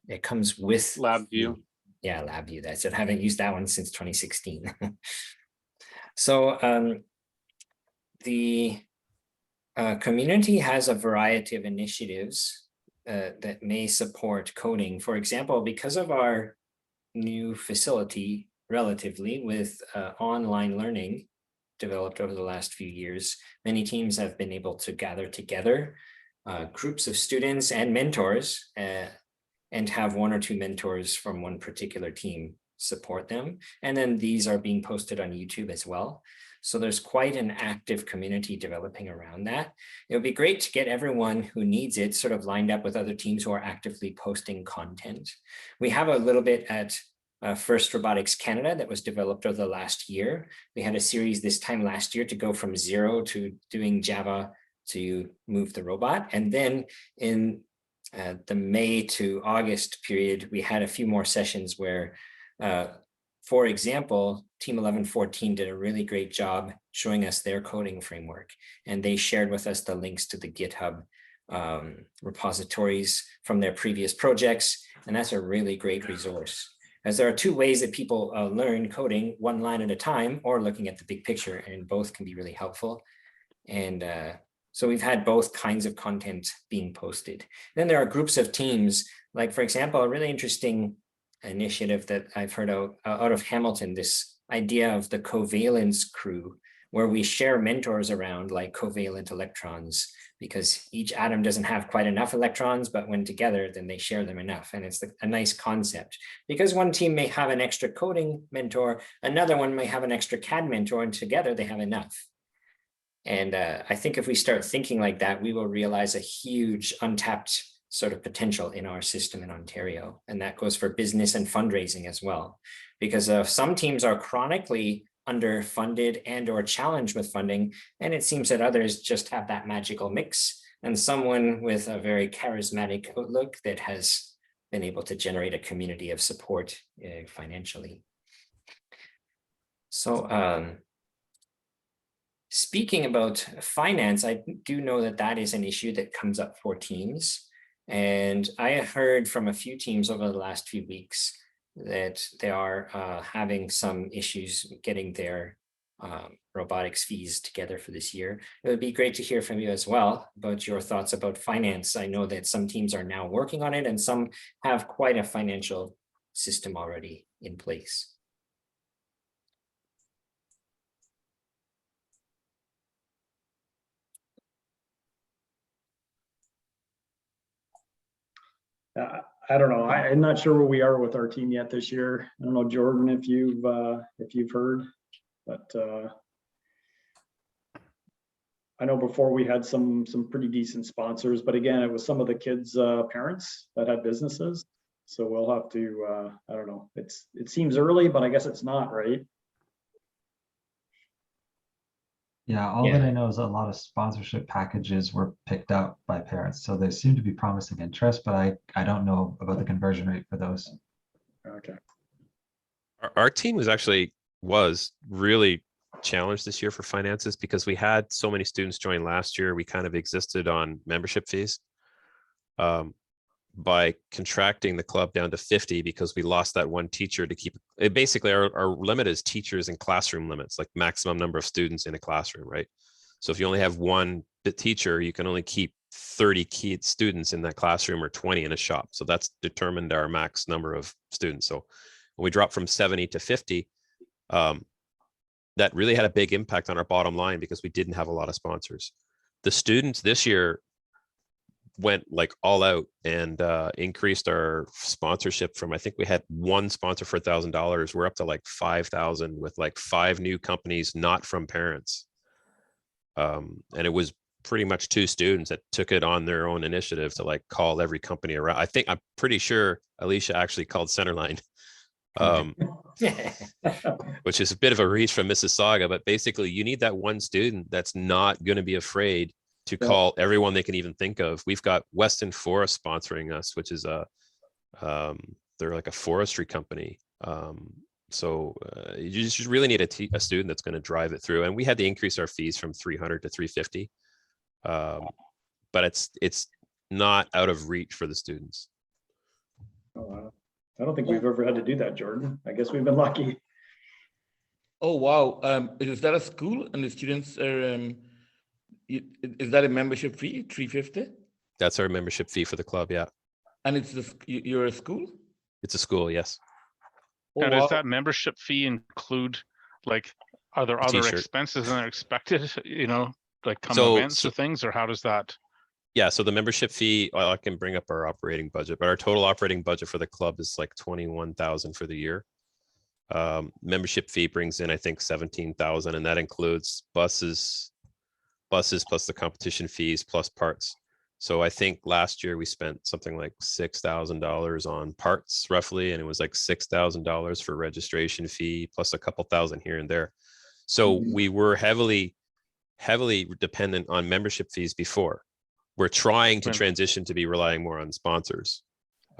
It comes with LabVIEW. Yeah, LabVIEW. That's it. I haven't used that one since 2016. So the community has a variety of initiatives that may support coding. For example, because of our new facility, relatively, with online learning developed over the last few years, many teams have been able to gather together groups of students and mentors and have 1 or 2 mentors from one particular team support them. And then these are being posted on YouTube as well. So there's quite an active community developing around that. It would be great to get everyone who needs it sort of lined up with other teams who are actively posting content. We have a little bit at First Robotics Canada that was developed over the last year. We had a series this time last year to go from 0 to doing Java to move the robot. And then in the May to August period, we had a few more sessions where, for example, Team 1114 did a really great job showing us their coding framework. And they shared with us the links to the GitHub repositories from their previous projects. And that's a really great resource, as there are 2 ways that people learn coding, one line at a time or looking at the big picture, and both can be really helpful. And so we've had both kinds of content being posted. Then there are groups of teams, like, for example, a really interesting initiative that I've heard out of Hamilton, this idea of the covalence crew, where we share mentors around like covalent electrons, because each atom doesn't have quite enough electrons, but when together, then they share them enough. And it's a nice concept, because one team may have an extra coding mentor, another one may have an extra CAD mentor, and together they have enough. And I think if we start thinking like that, we will realize a huge untapped sort of potential in our system in Ontario. And that goes for business and fundraising as well, because some teams are chronically underfunded and or challenged with funding, and it seems that others just have that magical mix, and someone with a very charismatic outlook that has been able to generate a community of support financially. So speaking about finance, I do know that that is an issue that comes up for teams. And I have heard from a few teams over the last few weeks that they are having some issues getting their robotics fees together for this year. It would be great to hear from you as well about your thoughts about finance. I know that some teams are now working on it and some have quite a financial system already in place. I don't know. I'm not sure where we are with our team yet this year. I don't know, Jordan, if you've heard, but I know before we had some pretty decent sponsors, but again, it was some of the kids' parents that had businesses. So we'll have to. I don't know. It seems early, but I guess it's not, right? Yeah, all that I know is a lot of sponsorship packages were picked up by parents. So there seem to be promising interest, but I don't know about the conversion rate for those. Okay. Our team was really challenged this year for finances because we had so many students join last year. We kind of existed on membership fees. By contracting the club down to 50 because we lost that one teacher to keep it. Basically, our limit is teachers and classroom limits, like maximum number of students in a classroom, right? So if you only have one teacher, you can only keep 30 students in that classroom or 20 in a shop. So that's determined our max number of students. So when we dropped from 70 to 50, that really had a big impact on our bottom line because we didn't have a lot of sponsors. The students this year went like all out and increased our sponsorship from, I think we had one sponsor for $1,000. We're up to like 5,000 with like 5 new companies, not from parents. And it was pretty much 2 students that took it on their own initiative to like call every company around. I'm pretty sure Alicia actually called Centerline, which is a bit of a reach from Mississauga, but basically you need that one student that's not going to be afraid to call everyone they can even think of. We've got Weston Forest sponsoring us, which is they're like a forestry company. So you just really need a student that's going to drive it through. And we had to increase our fees from 300 to 350. But it's not out of reach for the students. Oh, wow. I don't think we've ever had to do that, Jordan. I guess we've been lucky. Oh, wow. Is that a school and the students are, is that a membership fee, 350? That's our membership fee for the club, yeah. And you're a school? It's a school, yes. Now, does that membership fee include, like, are there other expenses than are expected, like events or things, or how does that? Yeah, so the membership fee, well, I can bring up our operating budget, but our total operating budget for the club is like 21,000 for the year. Membership fee brings in, I think, 17,000, and that includes buses plus the competition fees plus parts. So I think last year we spent something like $6,000 on parts roughly, and it was like $6,000 for registration fee plus a couple thousand here and there. So we were heavily dependent on membership fees before. We're trying to transition to be relying more on sponsors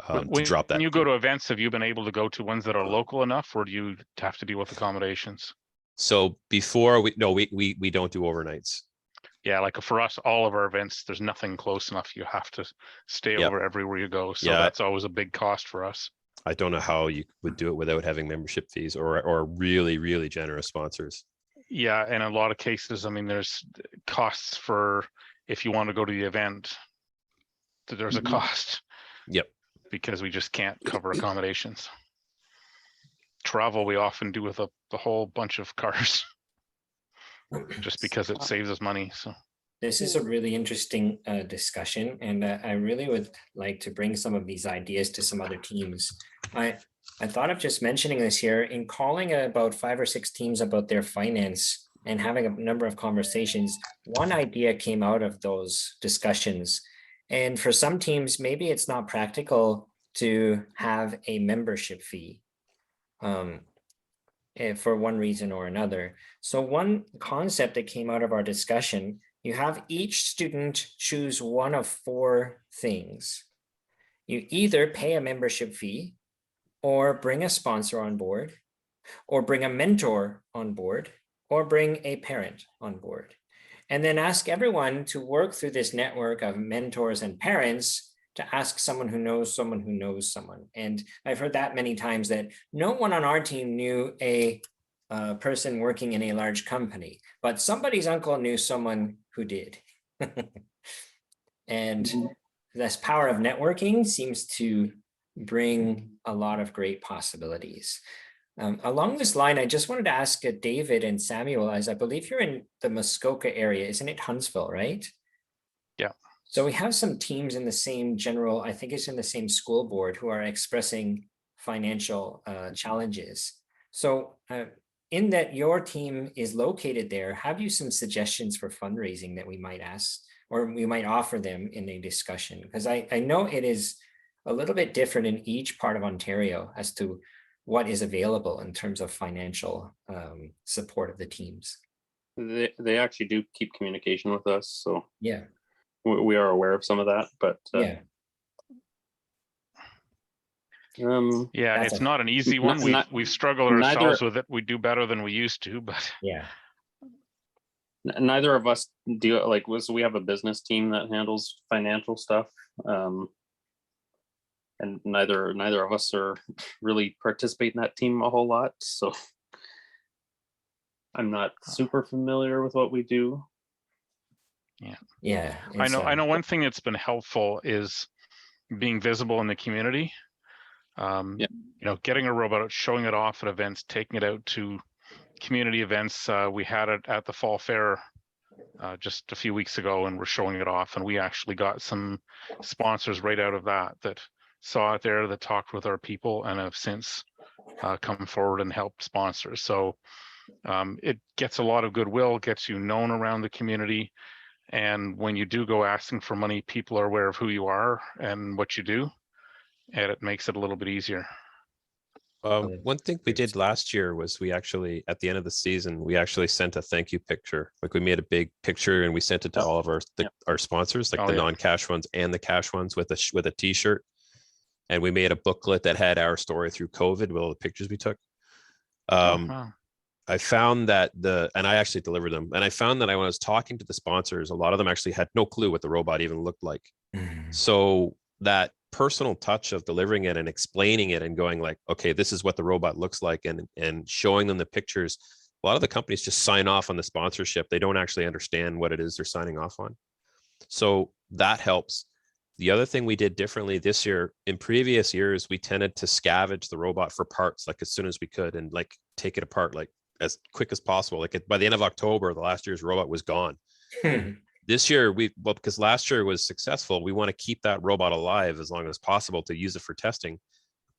to drop that. When you go to events, have you been able to go to ones that are local enough, or do you have to deal with accommodations? So before we don't do overnights. Yeah, like for us, all of our events, there's nothing close enough. You have to stay over everywhere you go. So that's always a big cost for us. I don't know how you would do it without having membership fees or really, really generous sponsors. Yeah, in a lot of cases, I mean, there's costs for if you want to go to the event, there's a cost. Yep. Because we just can't cover accommodations. Travel, we often do with a whole bunch of cars. Just because it saves us money. So this is a really interesting discussion, and I really would like to bring some of these ideas to some other teams. I thought of just mentioning this here in calling about 5 or 6 teams about their finance and having a number of conversations. One idea came out of those discussions And for some teams, maybe it's not practical to have a membership fee for one reason or another. So one concept that came out of our discussion, you have each student choose one of 4 things. You either pay a membership fee, or bring a sponsor on board, or bring a mentor on board, or bring a parent on board. And then ask everyone to work through this network of mentors and parents to ask someone who knows someone who knows someone. And I've heard that many times that no one on our team knew a person working in a large company, but somebody's uncle knew someone who did. And this power of networking seems to bring a lot of great possibilities. Along this line, I just wanted to ask David and Samuel, as I believe you're in the Muskoka area, isn't it Huntsville, right? Yeah. So we have some teams in the same general, I think it's in the same school board, who are expressing financial challenges. So in that your team is located there, have you some suggestions for fundraising that we might ask, or we might offer them in a discussion? Because I know it is a little bit different in each part of Ontario as to what is available in terms of financial support of the teams. They actually do keep communication with us, so yeah, we are aware of some of that, but yeah. Yeah, That's it's a- not an easy one. We've struggled ourselves with it. We do better than we used to, but yeah. Neither of us do it. Like, we have a business team that handles financial stuff, and neither of us are really participate in that team a whole lot. So I'm not super familiar with what we do. Yeah. I know one thing that's been helpful is being visible in the community. You know, getting a robot out, showing it off at events, taking it out to community events. We had it at the Fall Fair just a few weeks ago, and we're showing it off, and we actually got some sponsors right out of that saw it there, that talked with our people, and have since come forward and helped sponsors. So it gets a lot of goodwill, gets you known around the community, and when you do go asking for money, people are aware of who you are and what you do, and it makes it a little bit easier. One thing we did last year was we actually, at the end of the season, we actually sent a thank you picture. Like, we made a big picture and we sent it to all of our sponsors, like the non-cash ones and the cash ones, with a t-shirt. And we made a booklet that had our story through COVID with all the pictures we took. I found that and I actually delivered them. And I found that when I was talking to the sponsors, a lot of them actually had no clue what the robot even looked like. So that personal touch of delivering it and explaining it and going like, okay, this is what the robot looks like, and showing them the pictures. A lot of the companies just sign off on the sponsorship. They don't actually understand what it is they're signing off on. So that helps. The other thing we did differently this year, in previous years, we tended to scavenge the robot for parts, like as soon as we could, and like take it apart like as quick as possible. Like by the end of October, the last year's robot was gone. This year, because last year was successful, we want to keep that robot alive as long as possible to use it for testing.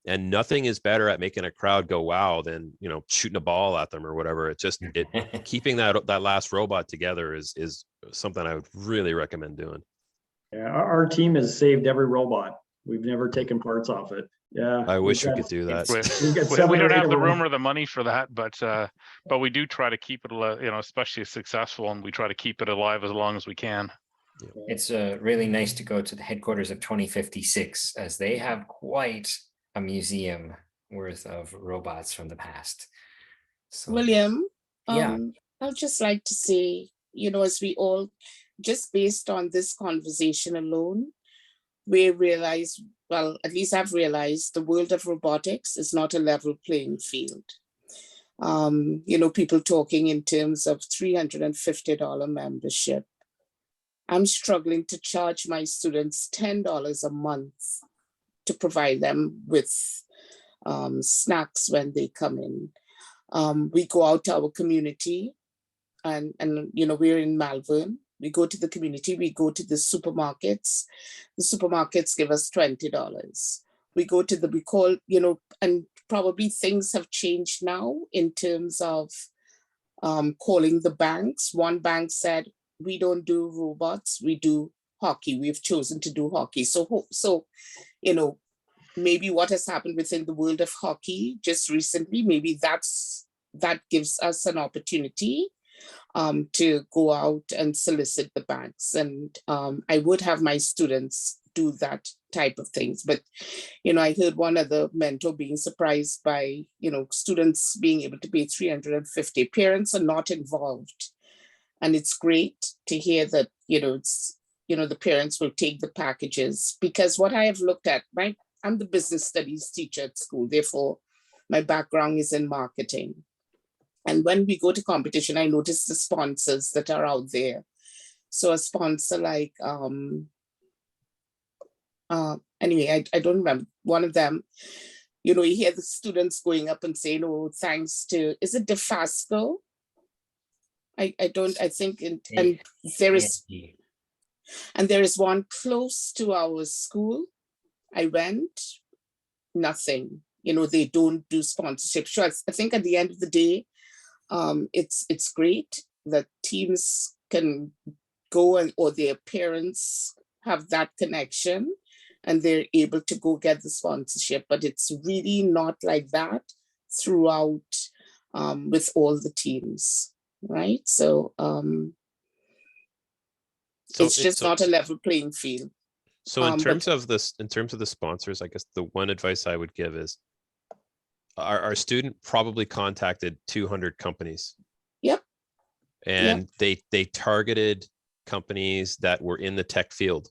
And nothing is better at making a crowd go wow than, you know, shooting a ball at them or whatever. Keeping that last robot together is something I would really recommend doing. Yeah, our team has saved every robot. We've never taken parts off it. Yeah, I wish we could do that. We don't have the room or the money for that, but we do try to keep it, you know, especially successful, and we try to keep it alive as long as we can. It's really nice to go to the headquarters of 2056, as they have quite a museum worth of robots from the past. So, William, yeah, I'd just like to say, you know, as we all, just based on this conversation alone, we realize, well, at least I've realized, the world of robotics is not a level playing field. You know, people talking in terms of $350 membership. I'm struggling to charge my students $10 a month to provide them with snacks when they come in. We go out to our community, and you know, we're in Malvern. We go to the community, we go to the supermarkets. The supermarkets give us $20. We go to we call, you know, and probably things have changed now in terms of calling the banks. One bank said, we don't do robots, we do hockey. We've chosen to do hockey. So, you know, maybe what has happened within the world of hockey just recently, maybe that gives us an opportunity to go out and solicit the banks. And I would have my students do that type of things. But, you know, I heard one other mentor being surprised by, you know, students being able to pay 350. Parents are not involved. And it's great to hear that, you know, the parents will take the packages, because what I have looked at, I'm the business studies teacher at school. Therefore, my background is in marketing. And when we go to competition, I notice the sponsors that are out there. So a sponsor like, anyway, I don't remember, one of them, you know, you hear the students going up and saying, oh, thanks to, is it DeFasco? I think, and there is one close to our school. I went, nothing, you know, they don't do sponsorship. Sure, I think at the end of the day, it's great that teams can go or their parents have that connection and they're able to go get the sponsorship, but it's really not like that throughout with all the teams, right? So, it's just not a level playing field. So in terms of the sponsors, I guess the one advice I would give is our student probably contacted 200 companies. Yep. And they targeted companies that were in the tech field.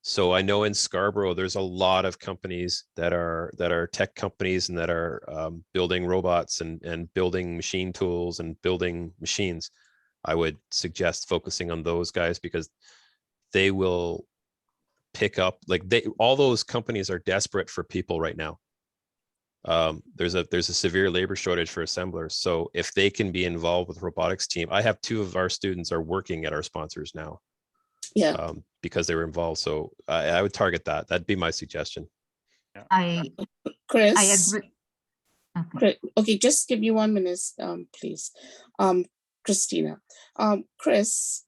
So I know in Scarborough, there's a lot of companies that are tech companies and that are building robots and building machine tools and building machines. I would suggest focusing on those guys because they will pick up, like all those companies are desperate for people right now. There's a severe labor shortage for assemblers. So if they can be involved with robotics team, I have 2 of our students are working at our sponsors now. Yeah. Because they were involved. So I would target that. That'd be my suggestion. Chris. I agree. Okay, just give me 1 minute, please. Christina. Chris,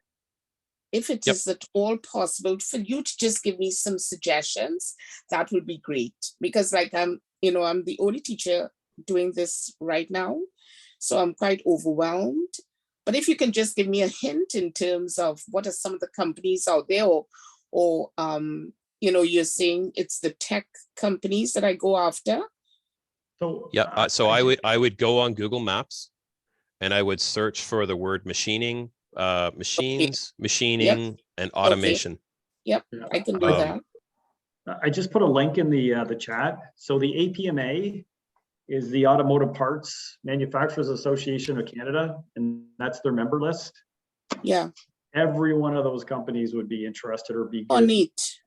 if it is at all possible for you to just give me some suggestions, that would be great. Because like I'm the only teacher doing this right now, so I'm quite overwhelmed. But if you can just give me a hint in terms of what are some of the companies out there, or you know, you're saying it's the tech companies that I go after. So yeah, so I would go on Google Maps, and I would search for the word machining, machines, machining, and automation. Yep, I can do that. I just put a link in the chat. So the APMA is the Automotive Parts Manufacturers Association of Canada, and that's their member list. Yeah. Every one of those companies would be interested or be good. Oh, neat.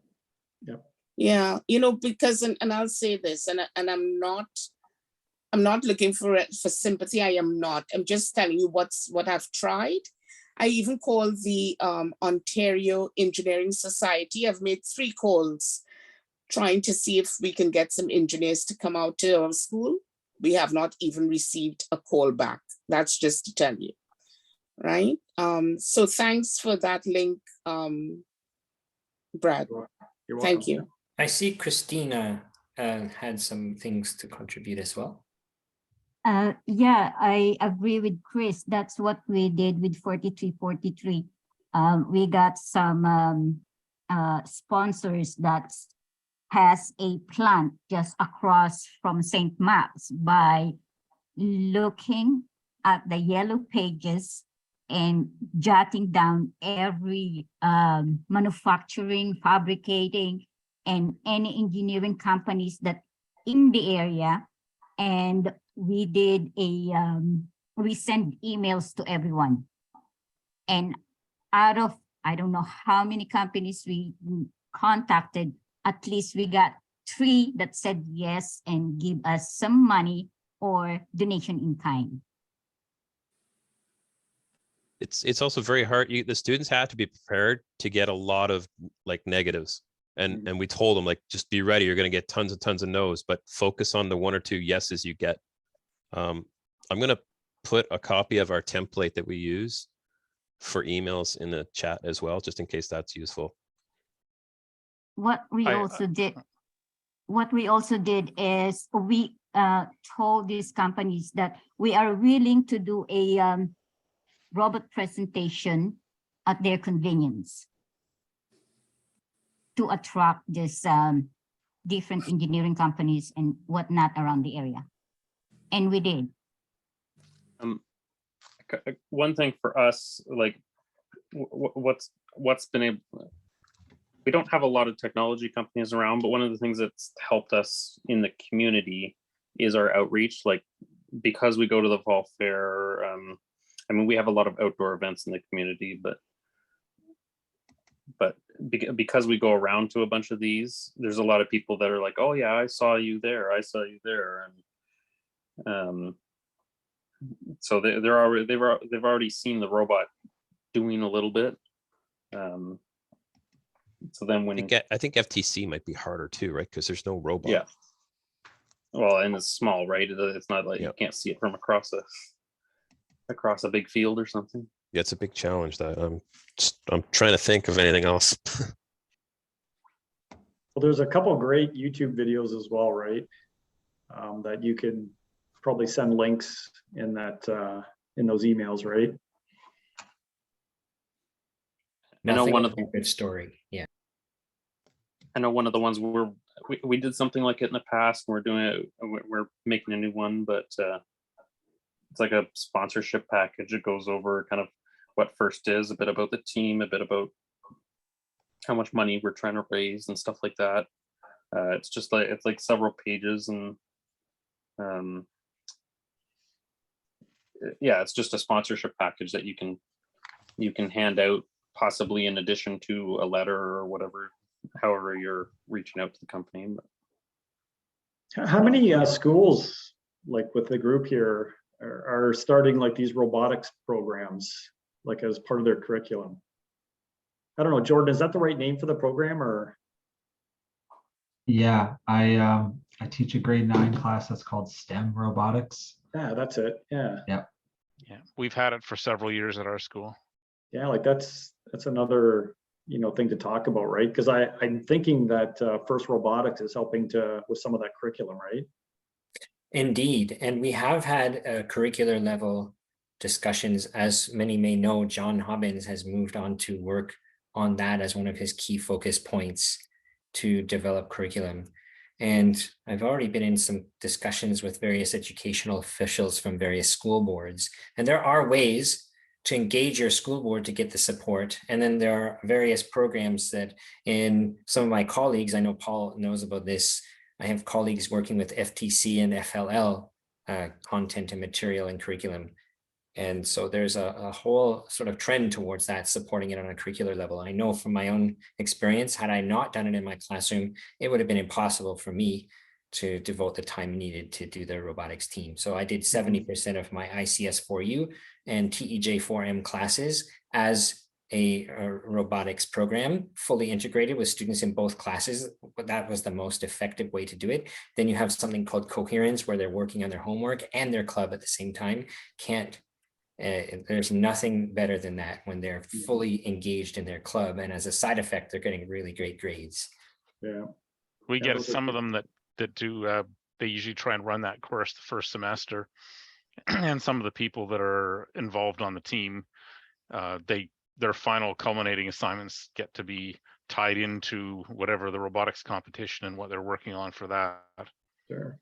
Yep. Yeah, you know, because and I'll say this, and I'm not looking for sympathy. I am not. I'm just telling you what I've tried. I even called the Ontario Engineering Society. I've made 3 calls trying to see if we can get some engineers to come out to our school. We have not even received a call back. That's just to tell you, right? So thanks for that link, Brad. You're Thank you. I see Christina had some things to contribute as well. Yeah, I agree with Chris. That's what we did with 4343. We got some sponsors that has a plant just across from St. Mark's. By looking at the yellow pages and jotting down every manufacturing, fabricating, and any engineering companies that in the area. And we did we sent emails to everyone. And out of, I don't know how many companies we contacted, at least we got 3 that said yes and give us some money or donation in kind. It's also very hard. The students have to be prepared to get a lot of like negatives. And we told them, like, just be ready. You're going to get tons and tons of no's, but focus on the 1 or 2 yeses you get. I'm going to put a copy of our template that we use for emails in the chat as well, just in case that's useful. what we I- also did, is we told these companies that we are willing to do a robot presentation at their convenience to attract this different engineering companies and whatnot around the area. And we did. One thing for us, like what's been able, we don't have a lot of technology companies around, but one of the things that's helped us in the community is our outreach. Like, because we go to the fall fair, I mean, we have a lot of outdoor events in the community, but because we go around to a bunch of these, there's a lot of people that are like, oh yeah, I saw you there, and so they've already seen the robot doing a little bit. So then when I think FTC might be harder too, right? Because there's no robot. Yeah. Well, and it's small, right? It's not like you can't see it from across a big field or something. Yeah, it's a big challenge. That I'm trying to think of anything else. Well, there's a couple great YouTube videos as well, right? That you could probably send links in that in those emails, right? I know one of a good story. Yeah. I know one of the ones where we did something like it in the past. We're doing it. We're making a new one, but it's like a sponsorship package. It goes over kind of what FIRST is, a bit about the team, a bit about how much money we're trying to raise and stuff like that. It's just like, it's like several pages, and yeah, it's just a sponsorship package that you can hand out, possibly in addition to a letter or whatever, however you're reaching out to the company. But How many schools, like with the group here, are starting like these robotics programs, like as part of their curriculum? I don't know, Jordan, is that the right name for the program, or? Yeah, I teach a grade 9 class that's called STEM robotics. Yeah, that's it. Yeah. Yeah. Yeah, we've had it for several years at our school. Yeah, like that's another, you know, thing to talk about, right? Because I'm thinking that FIRST Robotics is helping with some of that curriculum, right? Indeed, and we have had curricular level discussions. As many may know, John Hobbins has moved on to work on that as one of his key focus points to develop curriculum. And I've already been in some discussions with various educational officials from various school boards. And there are ways to engage your school board to get the support. And then there are various programs that, in some of my colleagues, I know Paul knows about this, I have colleagues working with FTC and FLL, content and material and curriculum. And so there's a whole sort of trend towards that, supporting it on a curricular level. I know from my own experience, had I not done it in my classroom, it would have been impossible for me to devote the time needed to do the robotics team. So I did 70% of my ICS4U and TEJ4M classes as a robotics program, fully integrated with students in both classes. But that was the most effective way to do it. Then you have something called coherence, where they're working on their homework and their club at the same time. There's nothing better than that when they're fully engaged in their club, and as a side effect, they're getting really great grades. Yeah, we get some of them that do. They usually try and run that course the first semester, and some of the people that are involved on the team, their final culminating assignments get to be tied into whatever the robotics competition and what they're working on for that. Sure.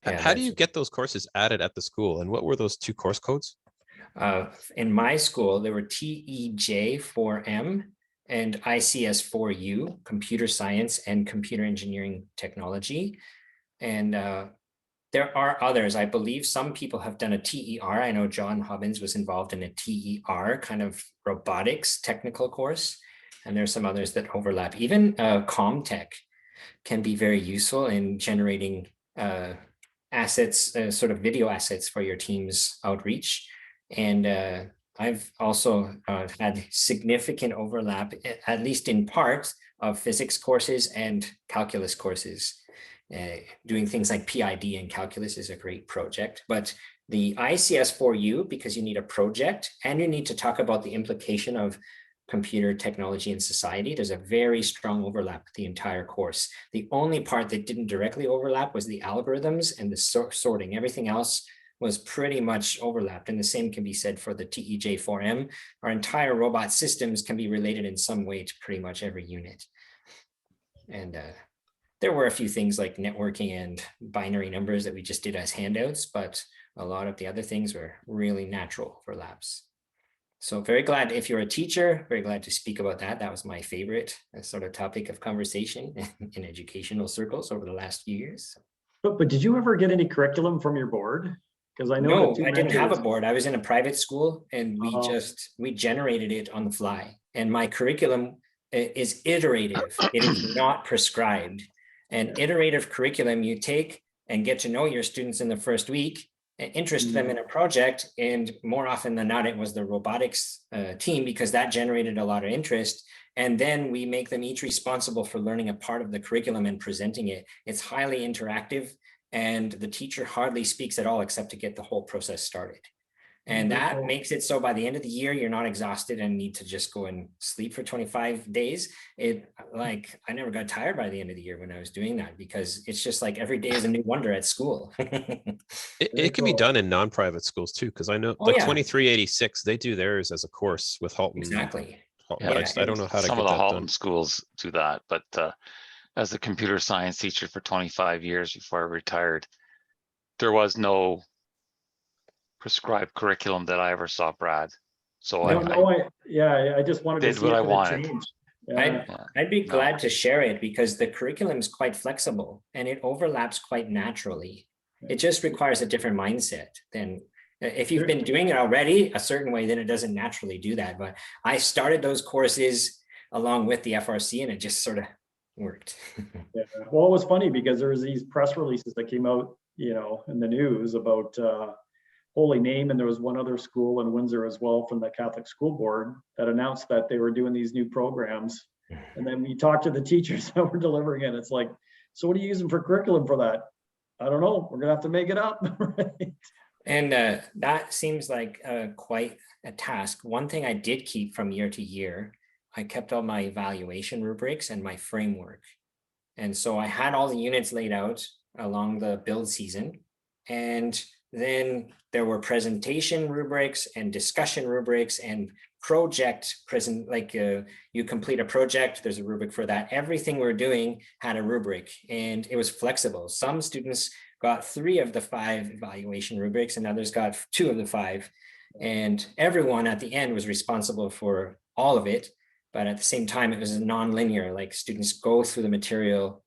Yeah, how do you get those courses added at the school, and what were those 2 course codes? In my school, there were TEJ4M and ICS4U, computer science and computer engineering technology. And there are others. I believe some people have done a TER. I know John Hobbins was involved in a TER kind of robotics technical course. And there's some others that overlap. Even ComTech can be very useful in generating assets, sort of video assets for your team's outreach. And I've also had significant overlap, at least in part, of physics courses and calculus courses. Doing things like PID and calculus is a great project, but the ICS4U, because you need a project and you need to talk about the implication of computer technology and society. There's a very strong overlap with the entire course. The only part that didn't directly overlap was the algorithms and the sorting. Everything else was pretty much overlapped. And the same can be said for the TEJ4M. Our entire robot systems can be related in some way to pretty much every unit. And there were a few things like networking and binary numbers that we just did as handouts, but a lot of the other things were really natural overlaps. So very glad, if you're a teacher, very glad to speak about that. That was my favorite sort of topic of conversation in educational circles over the last few years. But did you ever get any curriculum from your board? Because I know No, I didn't have a board. I was in a private school and we generated it on the fly. And my curriculum is iterative. It is not prescribed. And iterative curriculum, you take and get to know your students in the first week, interest them in a project, and more often than not, it was the robotics team, because that generated a lot of interest. And then we make them each responsible for learning a part of the curriculum and presenting it. It's highly interactive, and the teacher hardly speaks at all except to get the whole process started. And that makes it so by the end of the year, you're not exhausted and need to just go and sleep for 25 days. I never got tired by the end of the year when I was doing that, because it's just like every day is a new wonder at school. It can be done in non-private schools too, because I know 2386, they do theirs as a course with Halton. Exactly. But I don't know how to Some get of the that Halton done. schools do that, but as a computer science teacher for 25 years before I retired, there was no prescribed curriculum that I ever saw, Brad. So I just wanted to see what I if it wanted. changed. I'd be glad to share it, because the curriculum is quite flexible and it overlaps quite naturally. It just requires a different mindset than if you've been doing it already a certain way, then it doesn't naturally do that. But I started those courses along with the FRC and it just sort of worked. Well, it was funny because there was these press releases that came out, in the news about Holy Name, and there was one other school in Windsor as well from the Catholic School Board that announced that they were doing these new programs. And then we talked to the teachers that were delivering it. It's like, so what are you using for curriculum for that? I don't know. We're gonna have to make it up. Right? And that seems like quite a task. One thing I did keep from year to year, I kept all my evaluation rubrics and my framework. And so I had all the units laid out along the build season. And then there were presentation rubrics and discussion rubrics and project present, you complete a project, there's a rubric for that. Everything we're doing had a rubric and it was flexible. Some students got 3 of the 5 evaluation rubrics and others got 2 of the 5. And everyone at the end was responsible for all of it. But at the same time, it was non-linear, like students go through the material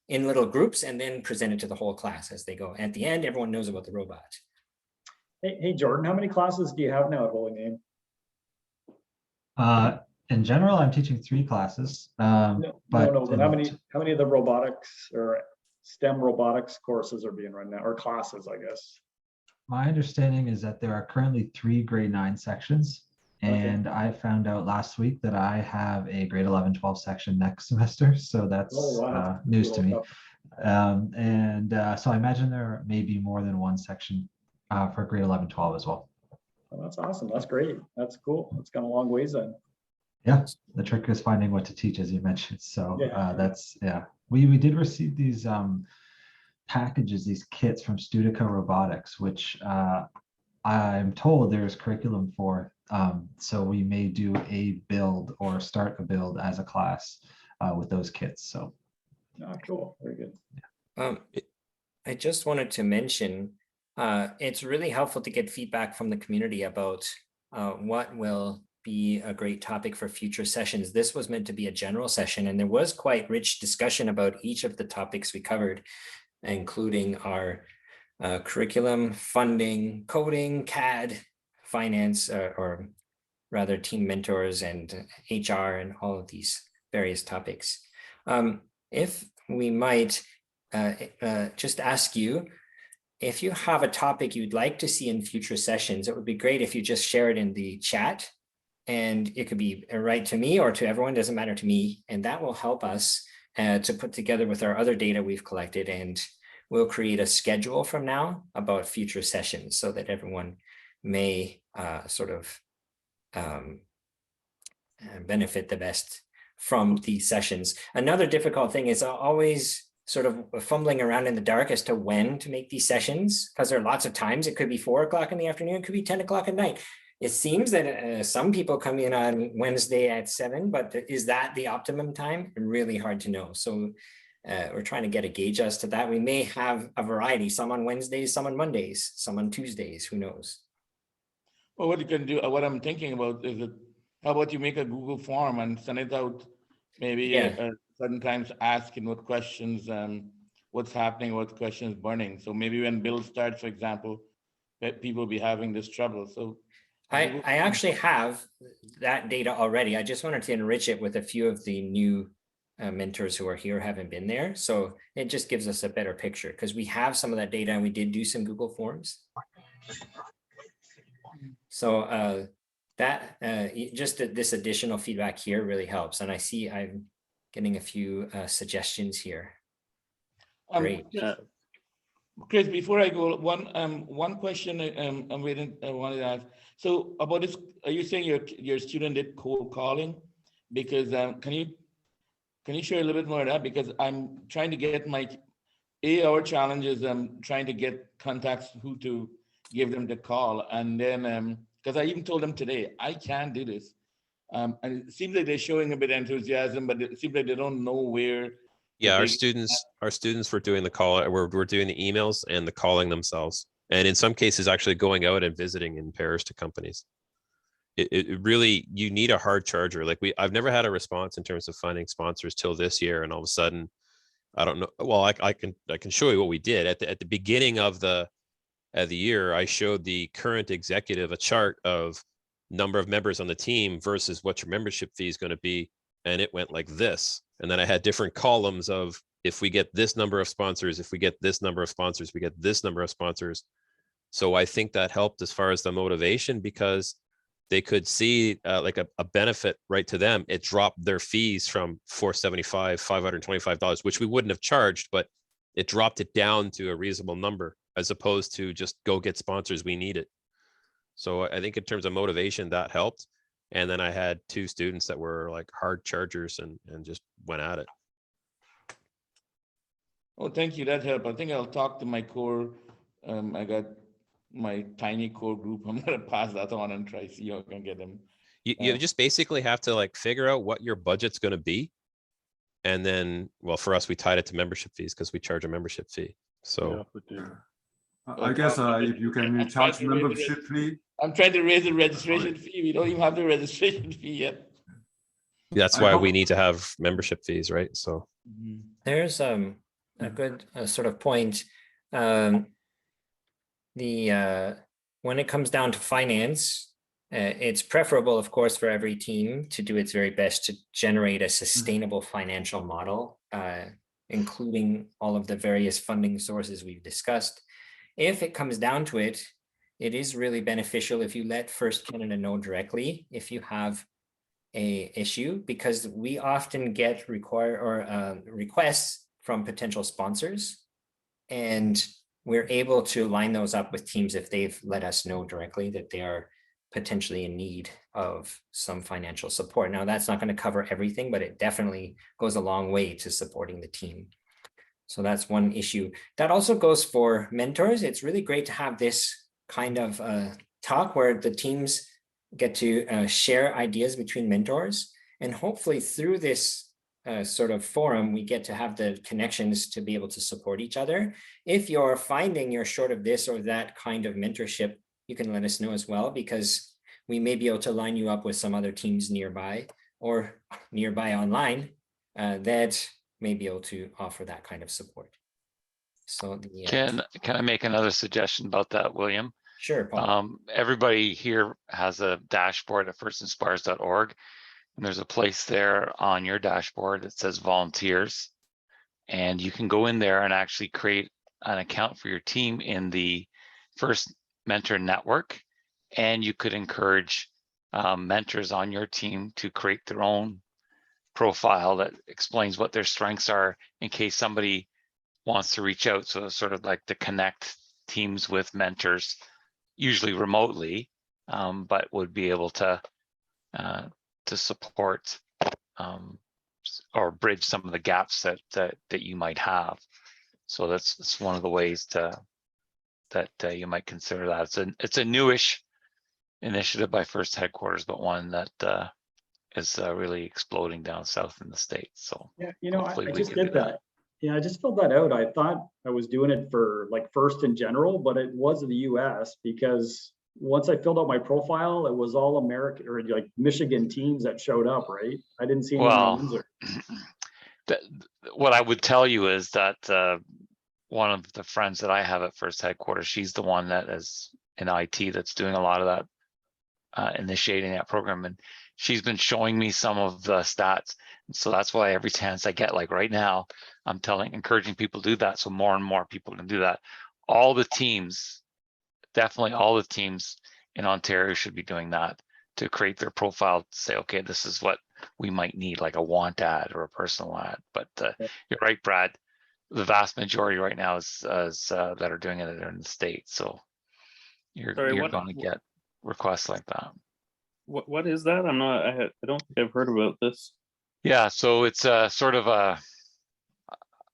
in little groups and then present it to the whole class as they go. At the end, everyone knows about the robot. Hey, Jordan, how many classes do you have now at Holy Name? In general, I'm teaching 3 classes. But how many of the robotics or STEM robotics courses are being run now, or classes, I guess? My understanding is that there are currently 3 grade 9 sections. And I found out last week that I have a grade 11-12 section next semester. So that's news to me. So I imagine there may be more than 1 section for grade 11-12 as well. Oh, that's awesome. That's great. That's cool. It's gone a long ways then. Yeah, the trick is finding what to teach, as you mentioned. So we did receive these packages, these kits from Studica Robotics, which I'm told there's curriculum for. So we may do a build or start a build as a class with those kits. So cool. Very good. I just wanted to mention it's really helpful to get feedback from the community about what will be a great topic for future sessions. This was meant to be a general session, and there was quite rich discussion about each of the topics we covered, including our curriculum, funding, coding, CAD, finance, or rather team mentors and HR and all of these various topics. If we might just ask you, if you have a topic you'd like to see in future sessions, it would be great if you just share it in the chat, and it could be right to me or to everyone, doesn't matter to me. And that will help us to put together with our other data we've collected, and we'll create a schedule from now about future sessions so that everyone may benefit the best from these sessions. Another difficult thing is always sort of fumbling around in the dark as to when to make these sessions, because there are lots of times. It could be 4 o'clock in the afternoon, it could be 10 o'clock at night. It seems that some people come in on Wednesday at 7, but is that the optimum time? Really hard to know. So we're trying to get a gauge as to that. We may have a variety, some on Wednesdays, some on Mondays, some on Tuesdays, who knows? Well, what you can do, what I'm thinking about is that, how about you make a Google form and send it out, maybe certain times asking what questions, what's happening, what questions burning. So maybe when build starts, for example, that people will be having this trouble. So I actually have that data already. I just wanted to enrich it with a few of the new mentors who are here, haven't been there. So it just gives us a better picture, because we have some of that data and we did do some Google Forms. So just this additional feedback here really helps. And I see I'm getting a few suggestions here. Great. Chris, before I go, one question I wanted to ask. So about this, are you saying your student did cold calling? Because can you share a little bit more of that? Because I'm trying to get our challenge is trying to get contacts who to give them the call, and then because I even told them today I can't do this, and it seems like they're showing a bit of enthusiasm, but it seems like they don't know where. Yeah, our students were doing the call. We're doing the emails and the calling themselves, and in some cases actually going out and visiting in pairs to companies. It really, you need a hard charger. Like I've never had a response in terms of finding sponsors till this year, and all of a sudden, I don't know. Well, I can show you what we did at the beginning of the year. I showed the current executive a chart of number of members on the team versus what your membership fee is going to be, and it went like this. And then I had different columns of, if we get this number of sponsors, if we get this number of sponsors, we get this number of sponsors. So I think that helped as far as the motivation, because they could see like a benefit right to them. It dropped their fees from $475, $525, which we wouldn't have charged, but it dropped it down to a reasonable number, as opposed to just go get sponsors, we need it. So I think in terms of motivation, that helped. And then I had 2 students that were like hard chargers and just went at it. Oh, thank you. That helped. I think I'll talk to my core. I got my tiny core group. I'm going to pass that on and try to see how I can get them. You just basically have to like figure out what your budget's going to be. And then, well, for us, we tied it to membership fees because we charge a membership fee. So I guess if you can charge membership fee. I'm trying to raise the registration fee. We don't even have the registration fee yet. That's why we need to have membership fees, right? So there's a good sort of point. When it comes down to finance, it's preferable, of course, for every team to do its very best to generate a sustainable financial model, including all of the various funding sources we've discussed. If it comes down to it, it is really beneficial if you let First Canada know directly if you have a issue, because we often get requests from potential sponsors, and we're able to line those up with teams if they've let us know directly that they are potentially in need of some financial support. Now, that's not going to cover everything, but it definitely goes a long way to supporting the team. So that's one issue. That also goes for mentors. It's really great to have this kind of talk where the teams get to share ideas between mentors. And hopefully through this sort of forum, we get to have the connections to be able to support each other. If you're finding you're short of this or that kind of mentorship, you can let us know as well, because we may be able to line you up with some other teams nearby or nearby online that may be able to offer that kind of support. So Can I make another suggestion about that, William? Sure, Paul. Everybody here has a dashboard at firstinspires.org, and there's a place there on your dashboard that says volunteers, and you can go in there and actually create an account for your team in the First Mentor Network, and you could encourage mentors on your team to create their own profile that explains what their strengths are in case somebody wants to reach out. So it's sort of like to connect teams with mentors, usually remotely, but would be able to to support or bridge some of the gaps that you might have. So that's one of the ways that you might consider that. It's a newish initiative by First Headquarters, but one that is really exploding down south in the States. So Yeah, you know, hopefully I we just can do did that. Yeah, I just filled that out. I thought I was doing it for like First in general, but it was the US because once I filled out my profile, it was all American or like Michigan teams that showed up, right? I didn't see anything in Windsor. What I would tell you is that one of the friends that I have at First Headquarters, she's the one that is in IT that's doing a lot of that, initiating that program, and she's been showing me some of the stats. So that's why every chance I get, like right now, I'm encouraging people to do that, so more and more people can do that. All the teams, definitely all the teams in Ontario should be doing that, to create their profile, to say, okay, this is what we might need, like a want ad or a personal ad. But you're right, Brad. The vast majority right now is that are doing it are in the States. So you're going to get requests like that. What is that? I don't think I've heard about this. Yeah, so it's sort of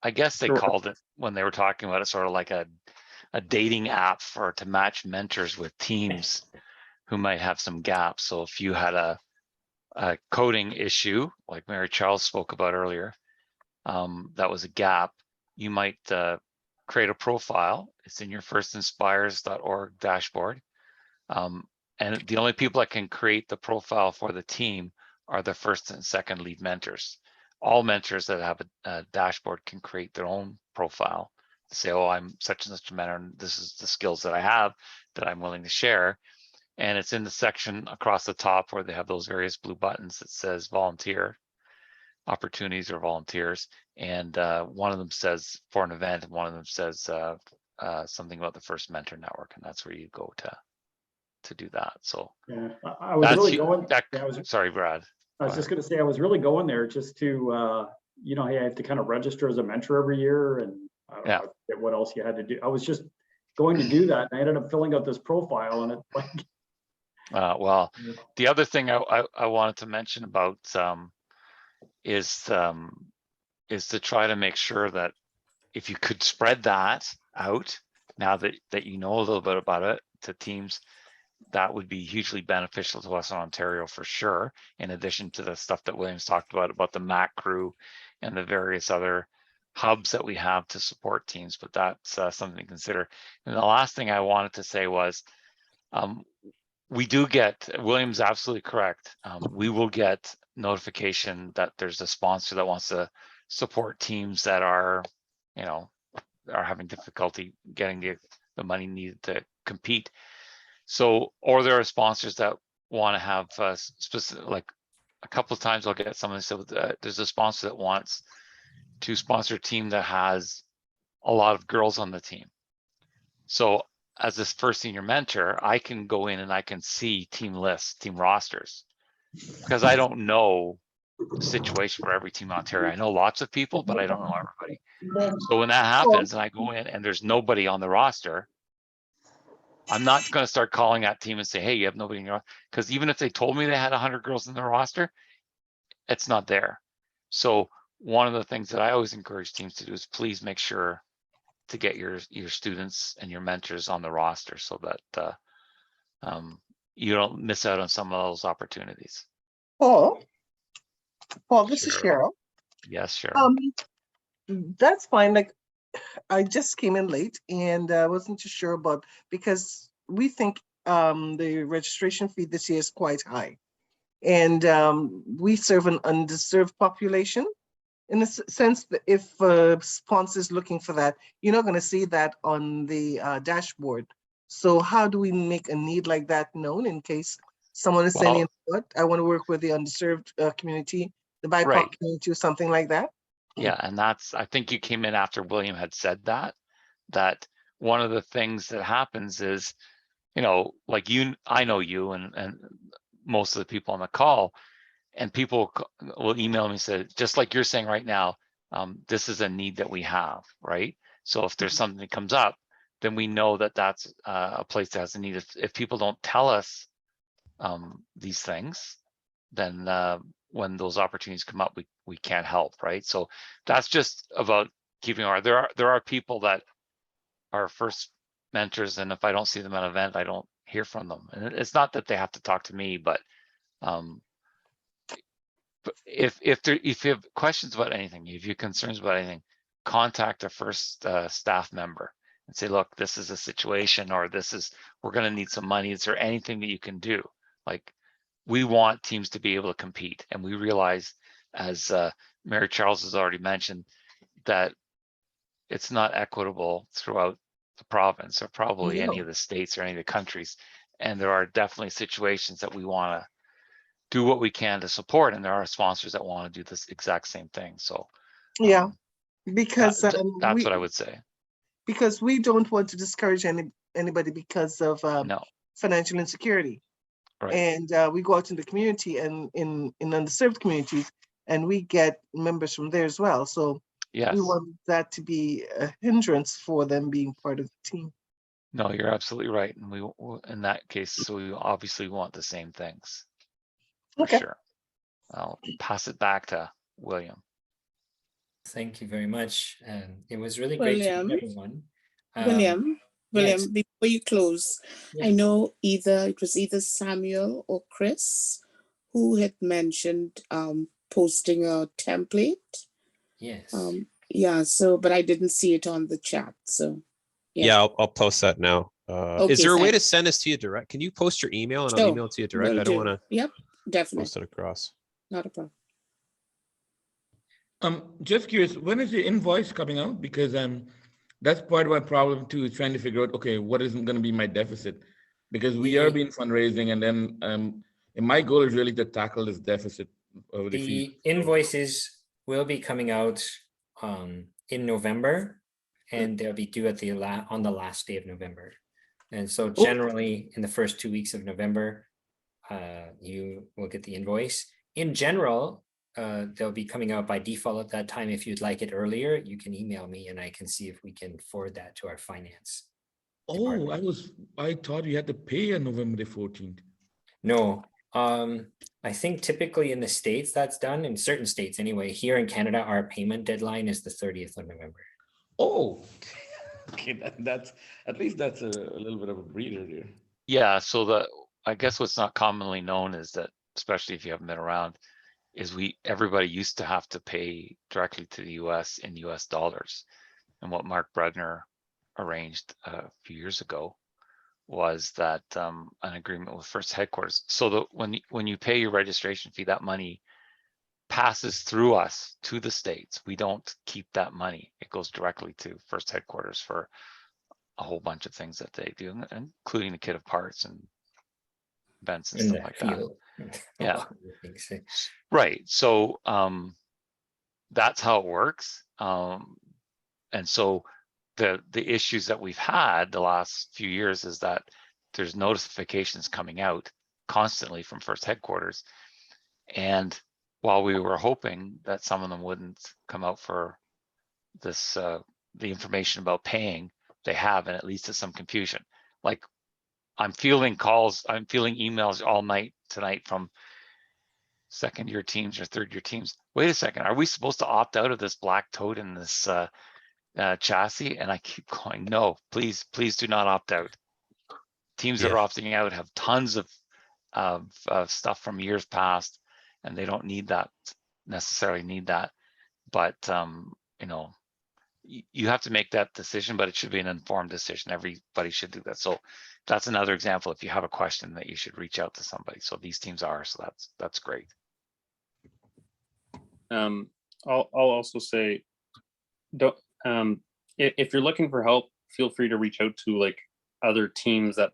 I guess they called it when they were talking about it, sort of like a dating app to match mentors with teams who might have some gaps. So if you had a coding issue, like Mary Charles spoke about earlier, that was a gap, you might create a profile. It's in your firstinspires.org dashboard. And the only people that can create the profile for the team are the first and second lead mentors. All mentors that have a dashboard can create their own profile to say, oh, I'm such and such a mentor, and this is the skills that I have that I'm willing to share. And it's in the section across the top where they have those various blue buttons that says volunteer opportunities or volunteers. And one of them says for an event, and one of them says something about the First Mentor Network, and that's where you go to do that. So yeah, I was really going. Sorry, Brad. I was just going to say I was really going there just to you know, hey, I have to kind of register as a mentor every year, and I don't know what else you had to do. I was just going to do that, and I ended up filling out this profile, and it's like. Well, the other thing I wanted to mention about is to try to make sure that if you could spread that out now that you know a little bit about it to teams, that would be hugely beneficial to us in Ontario for sure, in addition to the stuff that Williams talked about the MAC crew and the various other hubs that we have to support teams. But that's something to consider. And the last thing I wanted to say was, we do get, William's absolutely correct. We will get notification that there's a sponsor that wants to support teams that are, you know, are having difficulty getting the money needed to compete. So, or there are sponsors that want to have specific, like a couple of times I'll get someone said there's a sponsor that wants to sponsor a team that has a lot of girls on the team. So as this first senior mentor, I can go in and I can see team lists, team rosters, because I don't know the situation for every team in Ontario. I know lots of people, but I don't know everybody. So when that happens and I go in and there's nobody on the roster, I'm not going to start calling that team and say, hey, you have nobody in your roster. Because even if they told me they had 100 girls in the roster, it's not there. So one of the things that I always encourage teams to do is please make sure to get your students and your mentors on the roster so that you don't miss out on some of those opportunities. Paul, this is Cheryl. Yes, Cheryl. That's fine. Like, I just came in late and I wasn't too sure about, because we think the registration fee this year is quite high. And we serve an underserved population. In the sense that if sponsors looking for that, you're not going to see that on the dashboard. So how do we make a need like that known in case someone is saying, what, I want to work with the underserved community, the BIPOC community, or something like that? Yeah, and that's, I think you came in after William had said that one of the things that happens is, you know, like I know you and most of the people on the call, and people will email me and say, just like you're saying right now, this is a need that we have, right? So if there's something that comes up, then we know that that's a place that has a need. If people don't tell us these things, then when those opportunities come up, we can't help, right? So that's just about keeping our, there are people that are first mentors, and if I don't see them at an event, I don't hear from them. And it's not that they have to talk to me, but if you have questions about anything, if you have concerns about anything, contact a first staff member and say, look, this is a situation, or we're going to need some money. Is there anything that you can do? Like, we want teams to be able to compete, and we realize, as Mary Charles has already mentioned, that it's not equitable throughout the province, or probably any No. of the states or any of the countries. And there are definitely situations that we want to do what we can to support, and there are sponsors that want to do this exact same thing. So Yeah, because that's we, what I would say. because we don't want to discourage anybody because of No, financial insecurity. right. And we go out in the community and in underserved communities, and we get members from there as well. So Yes. we want that to be a hindrance for them being part of the team. No, you're absolutely right. And we, in that case, so we obviously want the same things. For Okay. sure. I'll pass it back to William. Thank you very much. It was really great to meet everyone. William, yes. before you close, Yeah. I know it was either Samuel or Chris who had mentioned posting a template. Yes. Yeah, so, but I didn't see it on the chat, so. Yeah, I'll post that now. Okay, is there a way to thanks. send this to you direct? Can you post your email and I'll Sure, email it to you direct? will I don't do. want to Yep, definitely. post it across. Not a problem. Just curious, when is the invoice coming out? Because that's part of my problem too, is trying to figure out, okay, what is going to be my deficit? Because we are being fundraising, and then and my goal is really to tackle this deficit of the fee. The invoices will be coming out in November, and they'll be due at on the last day of November. And so generally in the first 2 weeks of November, you will get the invoice. In general, they'll be coming out by default at that time. If you'd like it earlier, you can email me and I can see if we can forward that to our finance. Oh, I thought you had to pay on November the 14th. No, I think typically in the States that's done, in certain states anyway. Here in Canada, our payment deadline is the 30th of November. Oh, okay, that's at least that's a little bit of a breather there. Yeah, so I guess what's not commonly known is that, especially if you haven't been around, is everybody used to have to pay directly to the US in US dollars. And what Mark Bredner arranged a few years ago was that an agreement with First Headquarters, so that when you pay your registration fee, that money passes through us to the States. We don't keep that money. It goes directly to First Headquarters for a whole bunch of things that they do, including the kit of parts and events and stuff like field. that. Yeah, right. So that's how it works. And so the issues that we've had the last few years is that there's notifications coming out constantly from First Headquarters, and while we were hoping that some of them wouldn't come out for this, the information about paying, they have, and it leads to some confusion. Like, I'm fielding calls, I'm fielding emails all night tonight from second-year teams or third-year teams. Wait a second, are we supposed to opt out of this black tote in this chassis? And I keep going, no, please do not opt out. Teams that are opting out have tons of stuff from years past, and they don't necessarily need that. But you know, you have to make that decision, but it should be an informed decision. Everybody should do that. So that's another example. If you have a question, that you should reach out to somebody. So these teams are, so that's great. I'll also say, don't if you're looking for help, feel free to reach out to like other teams that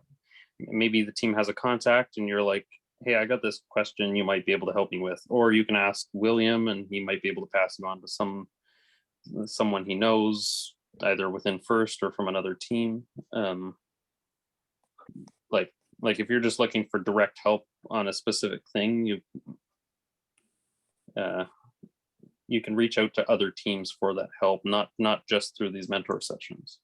maybe the team has a contact and you're like, hey, I got this question you might be able to help me with, or you can ask William and he might be able to pass it on to someone he knows, either within First or from another team. Like if you're just looking for direct help on a specific thing, you can reach out to other teams for that help, not just through these mentor sessions.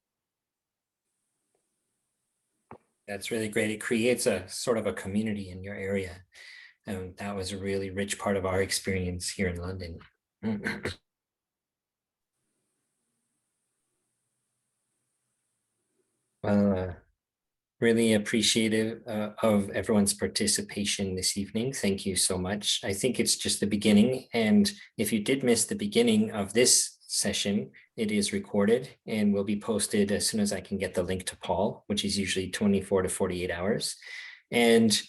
That's really great. It creates a sort of a community in your area. And that was a really rich part of our experience here in London. Well, really appreciative of everyone's participation this evening. Thank you so much. I think it's just the beginning. And if you did miss the beginning of this session, it is recorded and will be posted as soon as I can get the link to Paul, which is usually 24 to 48 hours. And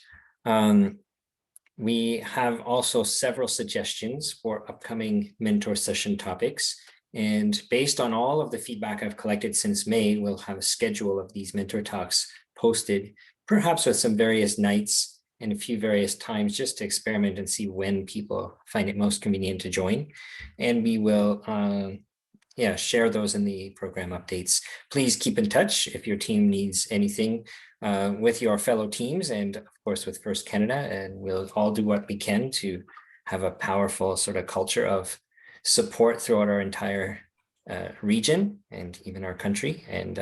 we have also several suggestions for upcoming mentor session topics. And based on all of the feedback I've collected since May, we'll have a schedule of these mentor talks posted, perhaps with some various nights and a few various times, just to experiment and see when people find it most convenient to join. And we will share those in the program updates. Please keep in touch if your team needs anything with your fellow teams and of course with First Canada, and we'll all do what we can to have a powerful sort of culture of support throughout our entire region and even our country. And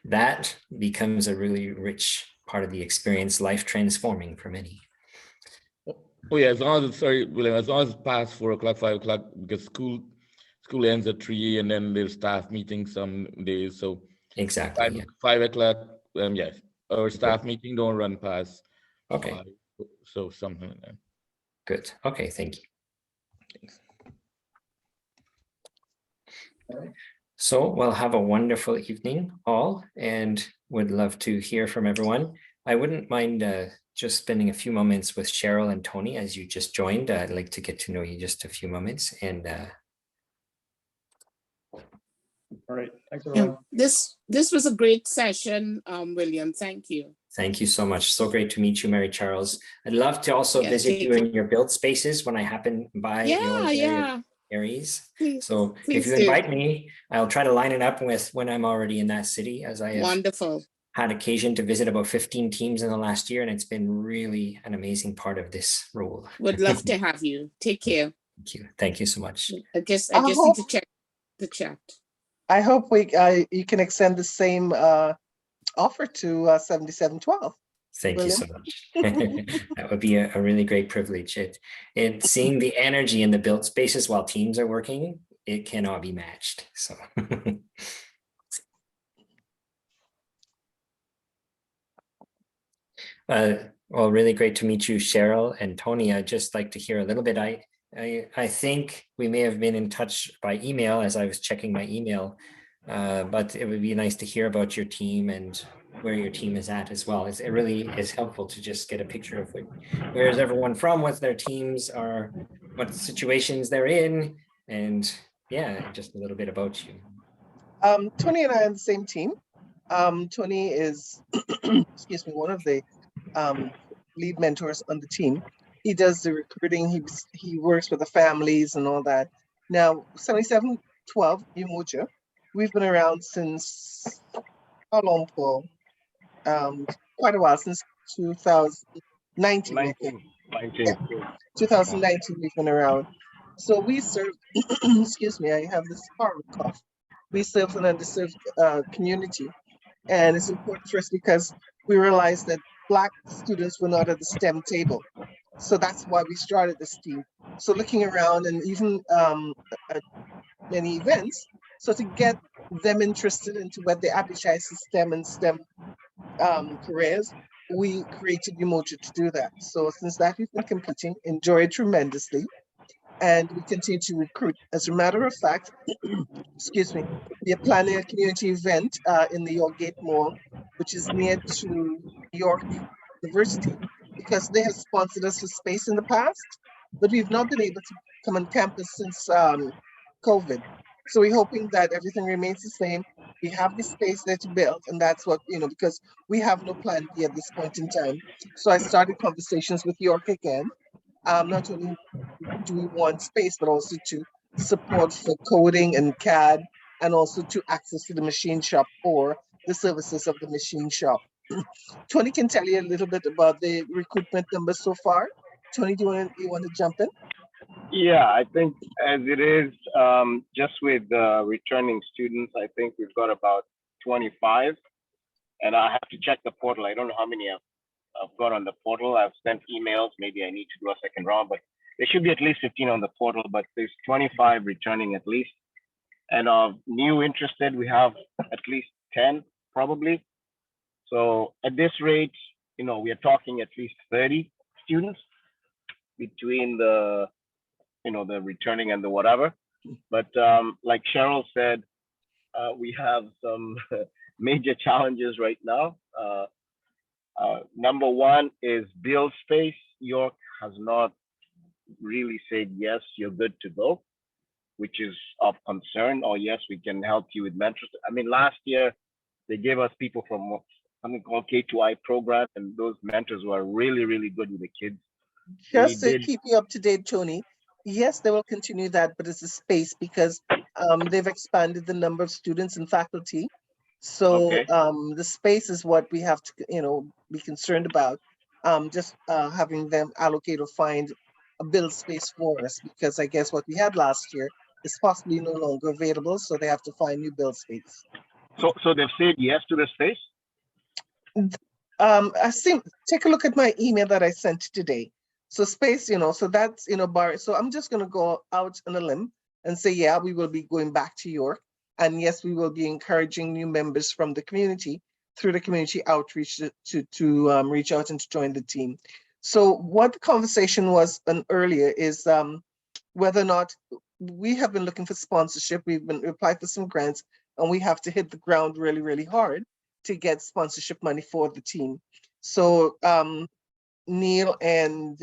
that becomes a really rich part of the experience, life transforming for many. Oh yeah, as long as it's, sorry, William, as long as it's past 4 o'clock, 5 o'clock, because school ends at 3 and then there's staff meetings some days. So exactly 5 o'clock, yes, our staff meeting don't run past. Okay. 5, so something like that. Good. Okay, thank you. Thanks. So we'll have a wonderful evening all, and would love to hear from everyone. I wouldn't mind just spending a few moments with Cheryl and Tony as you just joined. I'd like to get to know you just a few moments. And all right, thanks everyone. This was a great session, William. Thank you. Thank you so much. So great to meet you, Mary Charles. I'd love to also visit you in your build spaces when I happen by your areas. So if you invite me, I'll try to line it up with when I'm already in that city, as I have had occasion to visit about 15 teams in the last year, and it's been really an amazing part of this role. Would love to have you. Take care. Thank you. Thank you so much. I just need to check the chat. I hope you can extend the same offer to 7712. Thank you so much. That would be a really great privilege. And seeing the energy in the built spaces while teams are working, it cannot be matched. So well, really great to meet you, Cheryl and Tony. I'd just like to hear a little bit. I think we may have been in touch by email as I was checking my email, but it would be nice to hear about your team and where your team is at as well. It really is helpful to just get a picture of where is everyone from, what their teams are, what situations they're in, and yeah, just a little bit about you. Tony and I are on the same team. Tony is, excuse me, one of the lead mentors on the team. He does the recruiting. He works with the families and all that. Now, 7712 Umoja, we've been around since how long, Paul? Quite a while, since 2019. I think. 2019 we've been around. So we serve, excuse me, I have this horrible cough. We serve an underserved community. And it's important for us because we realized that Black students were not at the STEM table. So that's why we started this team. So looking around and even at many events, so to get them interested into what they appreciate STEM and STEM careers, we created Umoja to do that. So since that, we've been competing, enjoyed tremendously, and we continue to recruit. As a matter of fact, excuse me, we are planning a community event in the York Gate Mall, which is near to York University, because they have sponsored us for space in the past, but we've not been able to come on campus since COVID. So we're hoping that everything remains the same. We have the space there to build, and that's what, because we have no plan B at this point in time. So I started conversations with York again. Not only do we want space, but also to support for coding and CAD, and also to access to the machine shop or the services of the machine shop. Tony can tell you a little bit about the recruitment numbers so far. Tony, do you want to jump in? Yeah, I think as it is, just with returning students, I think we've got about 25, and I have to check the portal. I don't know how many I've got on the portal. I've sent emails. Maybe I need to do a second round, but there should be at least 15 on the portal, but there's 25 returning at least. And of new interested, we have at least 10 probably. So at this rate, you know, we are talking at least 30 students between the, you know, the returning and the whatever. But like Cheryl said, we have some major challenges right now. Number one is build space. York has not really said, yes, you're good to go, which is of concern, or yes, we can help you with mentors. I mean, last year, they gave us people from something called K2I program, and those mentors were really, really good with the kids. Just to keep you up to date, Tony, yes, they will continue that, but it's a space because they've expanded the number of students and faculty. So Okay. the space is what we have to, you know, be concerned about. Just having them allocate or find a build space for us, because I guess what we had last year is possibly no longer available, so they have to find new build space. So they've said yes to the space? I see, take a look at my email that I sent today. So space, you know, so that's, you know, bar. So I'm just going to go out on a limb and say, yeah, we will be going back to York. And yes, we will be encouraging new members from the community through the community outreach to reach out and to join the team. So what the conversation was earlier is whether or not we have been looking for sponsorship. We've been applied for some grants, and we have to hit the ground really, really hard to get sponsorship money for the team. So Neil and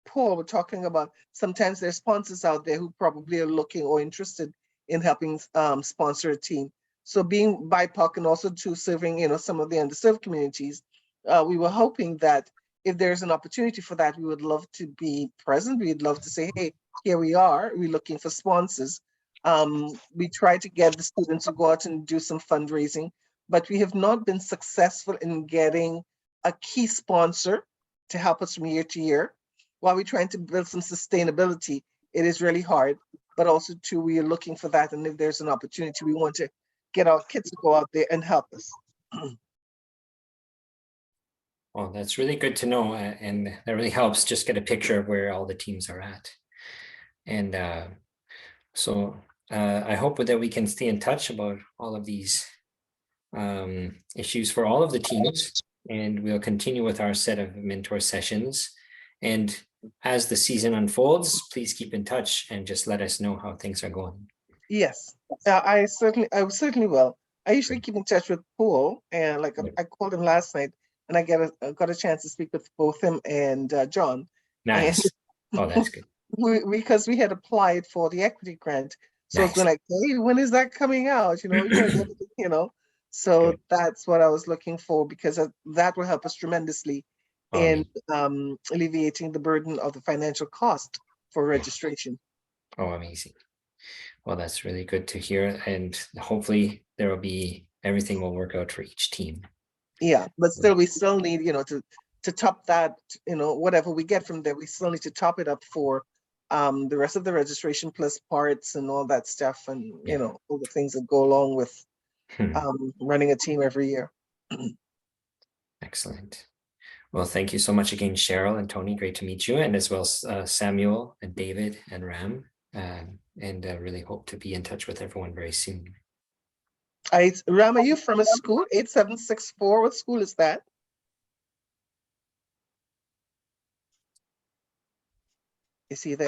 Paul were talking about sometimes there's sponsors out there who probably are looking or interested in helping sponsor a team. So being BIPOC and also to serving, you know, some of the underserved communities, we were hoping that if there's an opportunity for that, we would love to be present. We'd love to say, hey, here we are, we're looking for sponsors. We try to get the students to go out and do some fundraising, but we have not been successful in getting a key sponsor to help us from year to year. While we're trying to build some sustainability, it is really hard, but also too, we are looking for that. And if there's an opportunity, we want to get our kids to go out there and help us. Well, that's really good to know. And that really helps just get a picture of where all the teams are at. And so I hope that we can stay in touch about all of these issues for all of the teams. And we'll continue with our set of mentor sessions. And as the season unfolds, please keep in touch and just let us know how things are going. Yes, I certainly will. I usually keep in touch with Paul, and like I called him last night, and I got a chance to speak with both him and John. Nice. Oh, that's good. Because we had applied for the equity grant, so Nice. it's been like, hey, when is that coming out? You know, you're gonna get it, you know. So that's what I was looking for, because that will help us tremendously in alleviating the burden of the financial cost for registration. Oh, amazing. Well, that's really good to hear. And hopefully there will be, everything will work out for each team. Yeah, but still, we still need, you know, to top that, you know, whatever we get from there, we still need to top it up for the rest of the registration plus parts and all that stuff. And, you know, all the things that go along with running a team every year. Excellent. Well, thank you so much again, Cheryl and Tony. Great to meet you, and as well as Samuel and David and Ram. And really hope to be in touch with everyone very soon. Ram, are you from a school? 8764, what school is that? Is he there?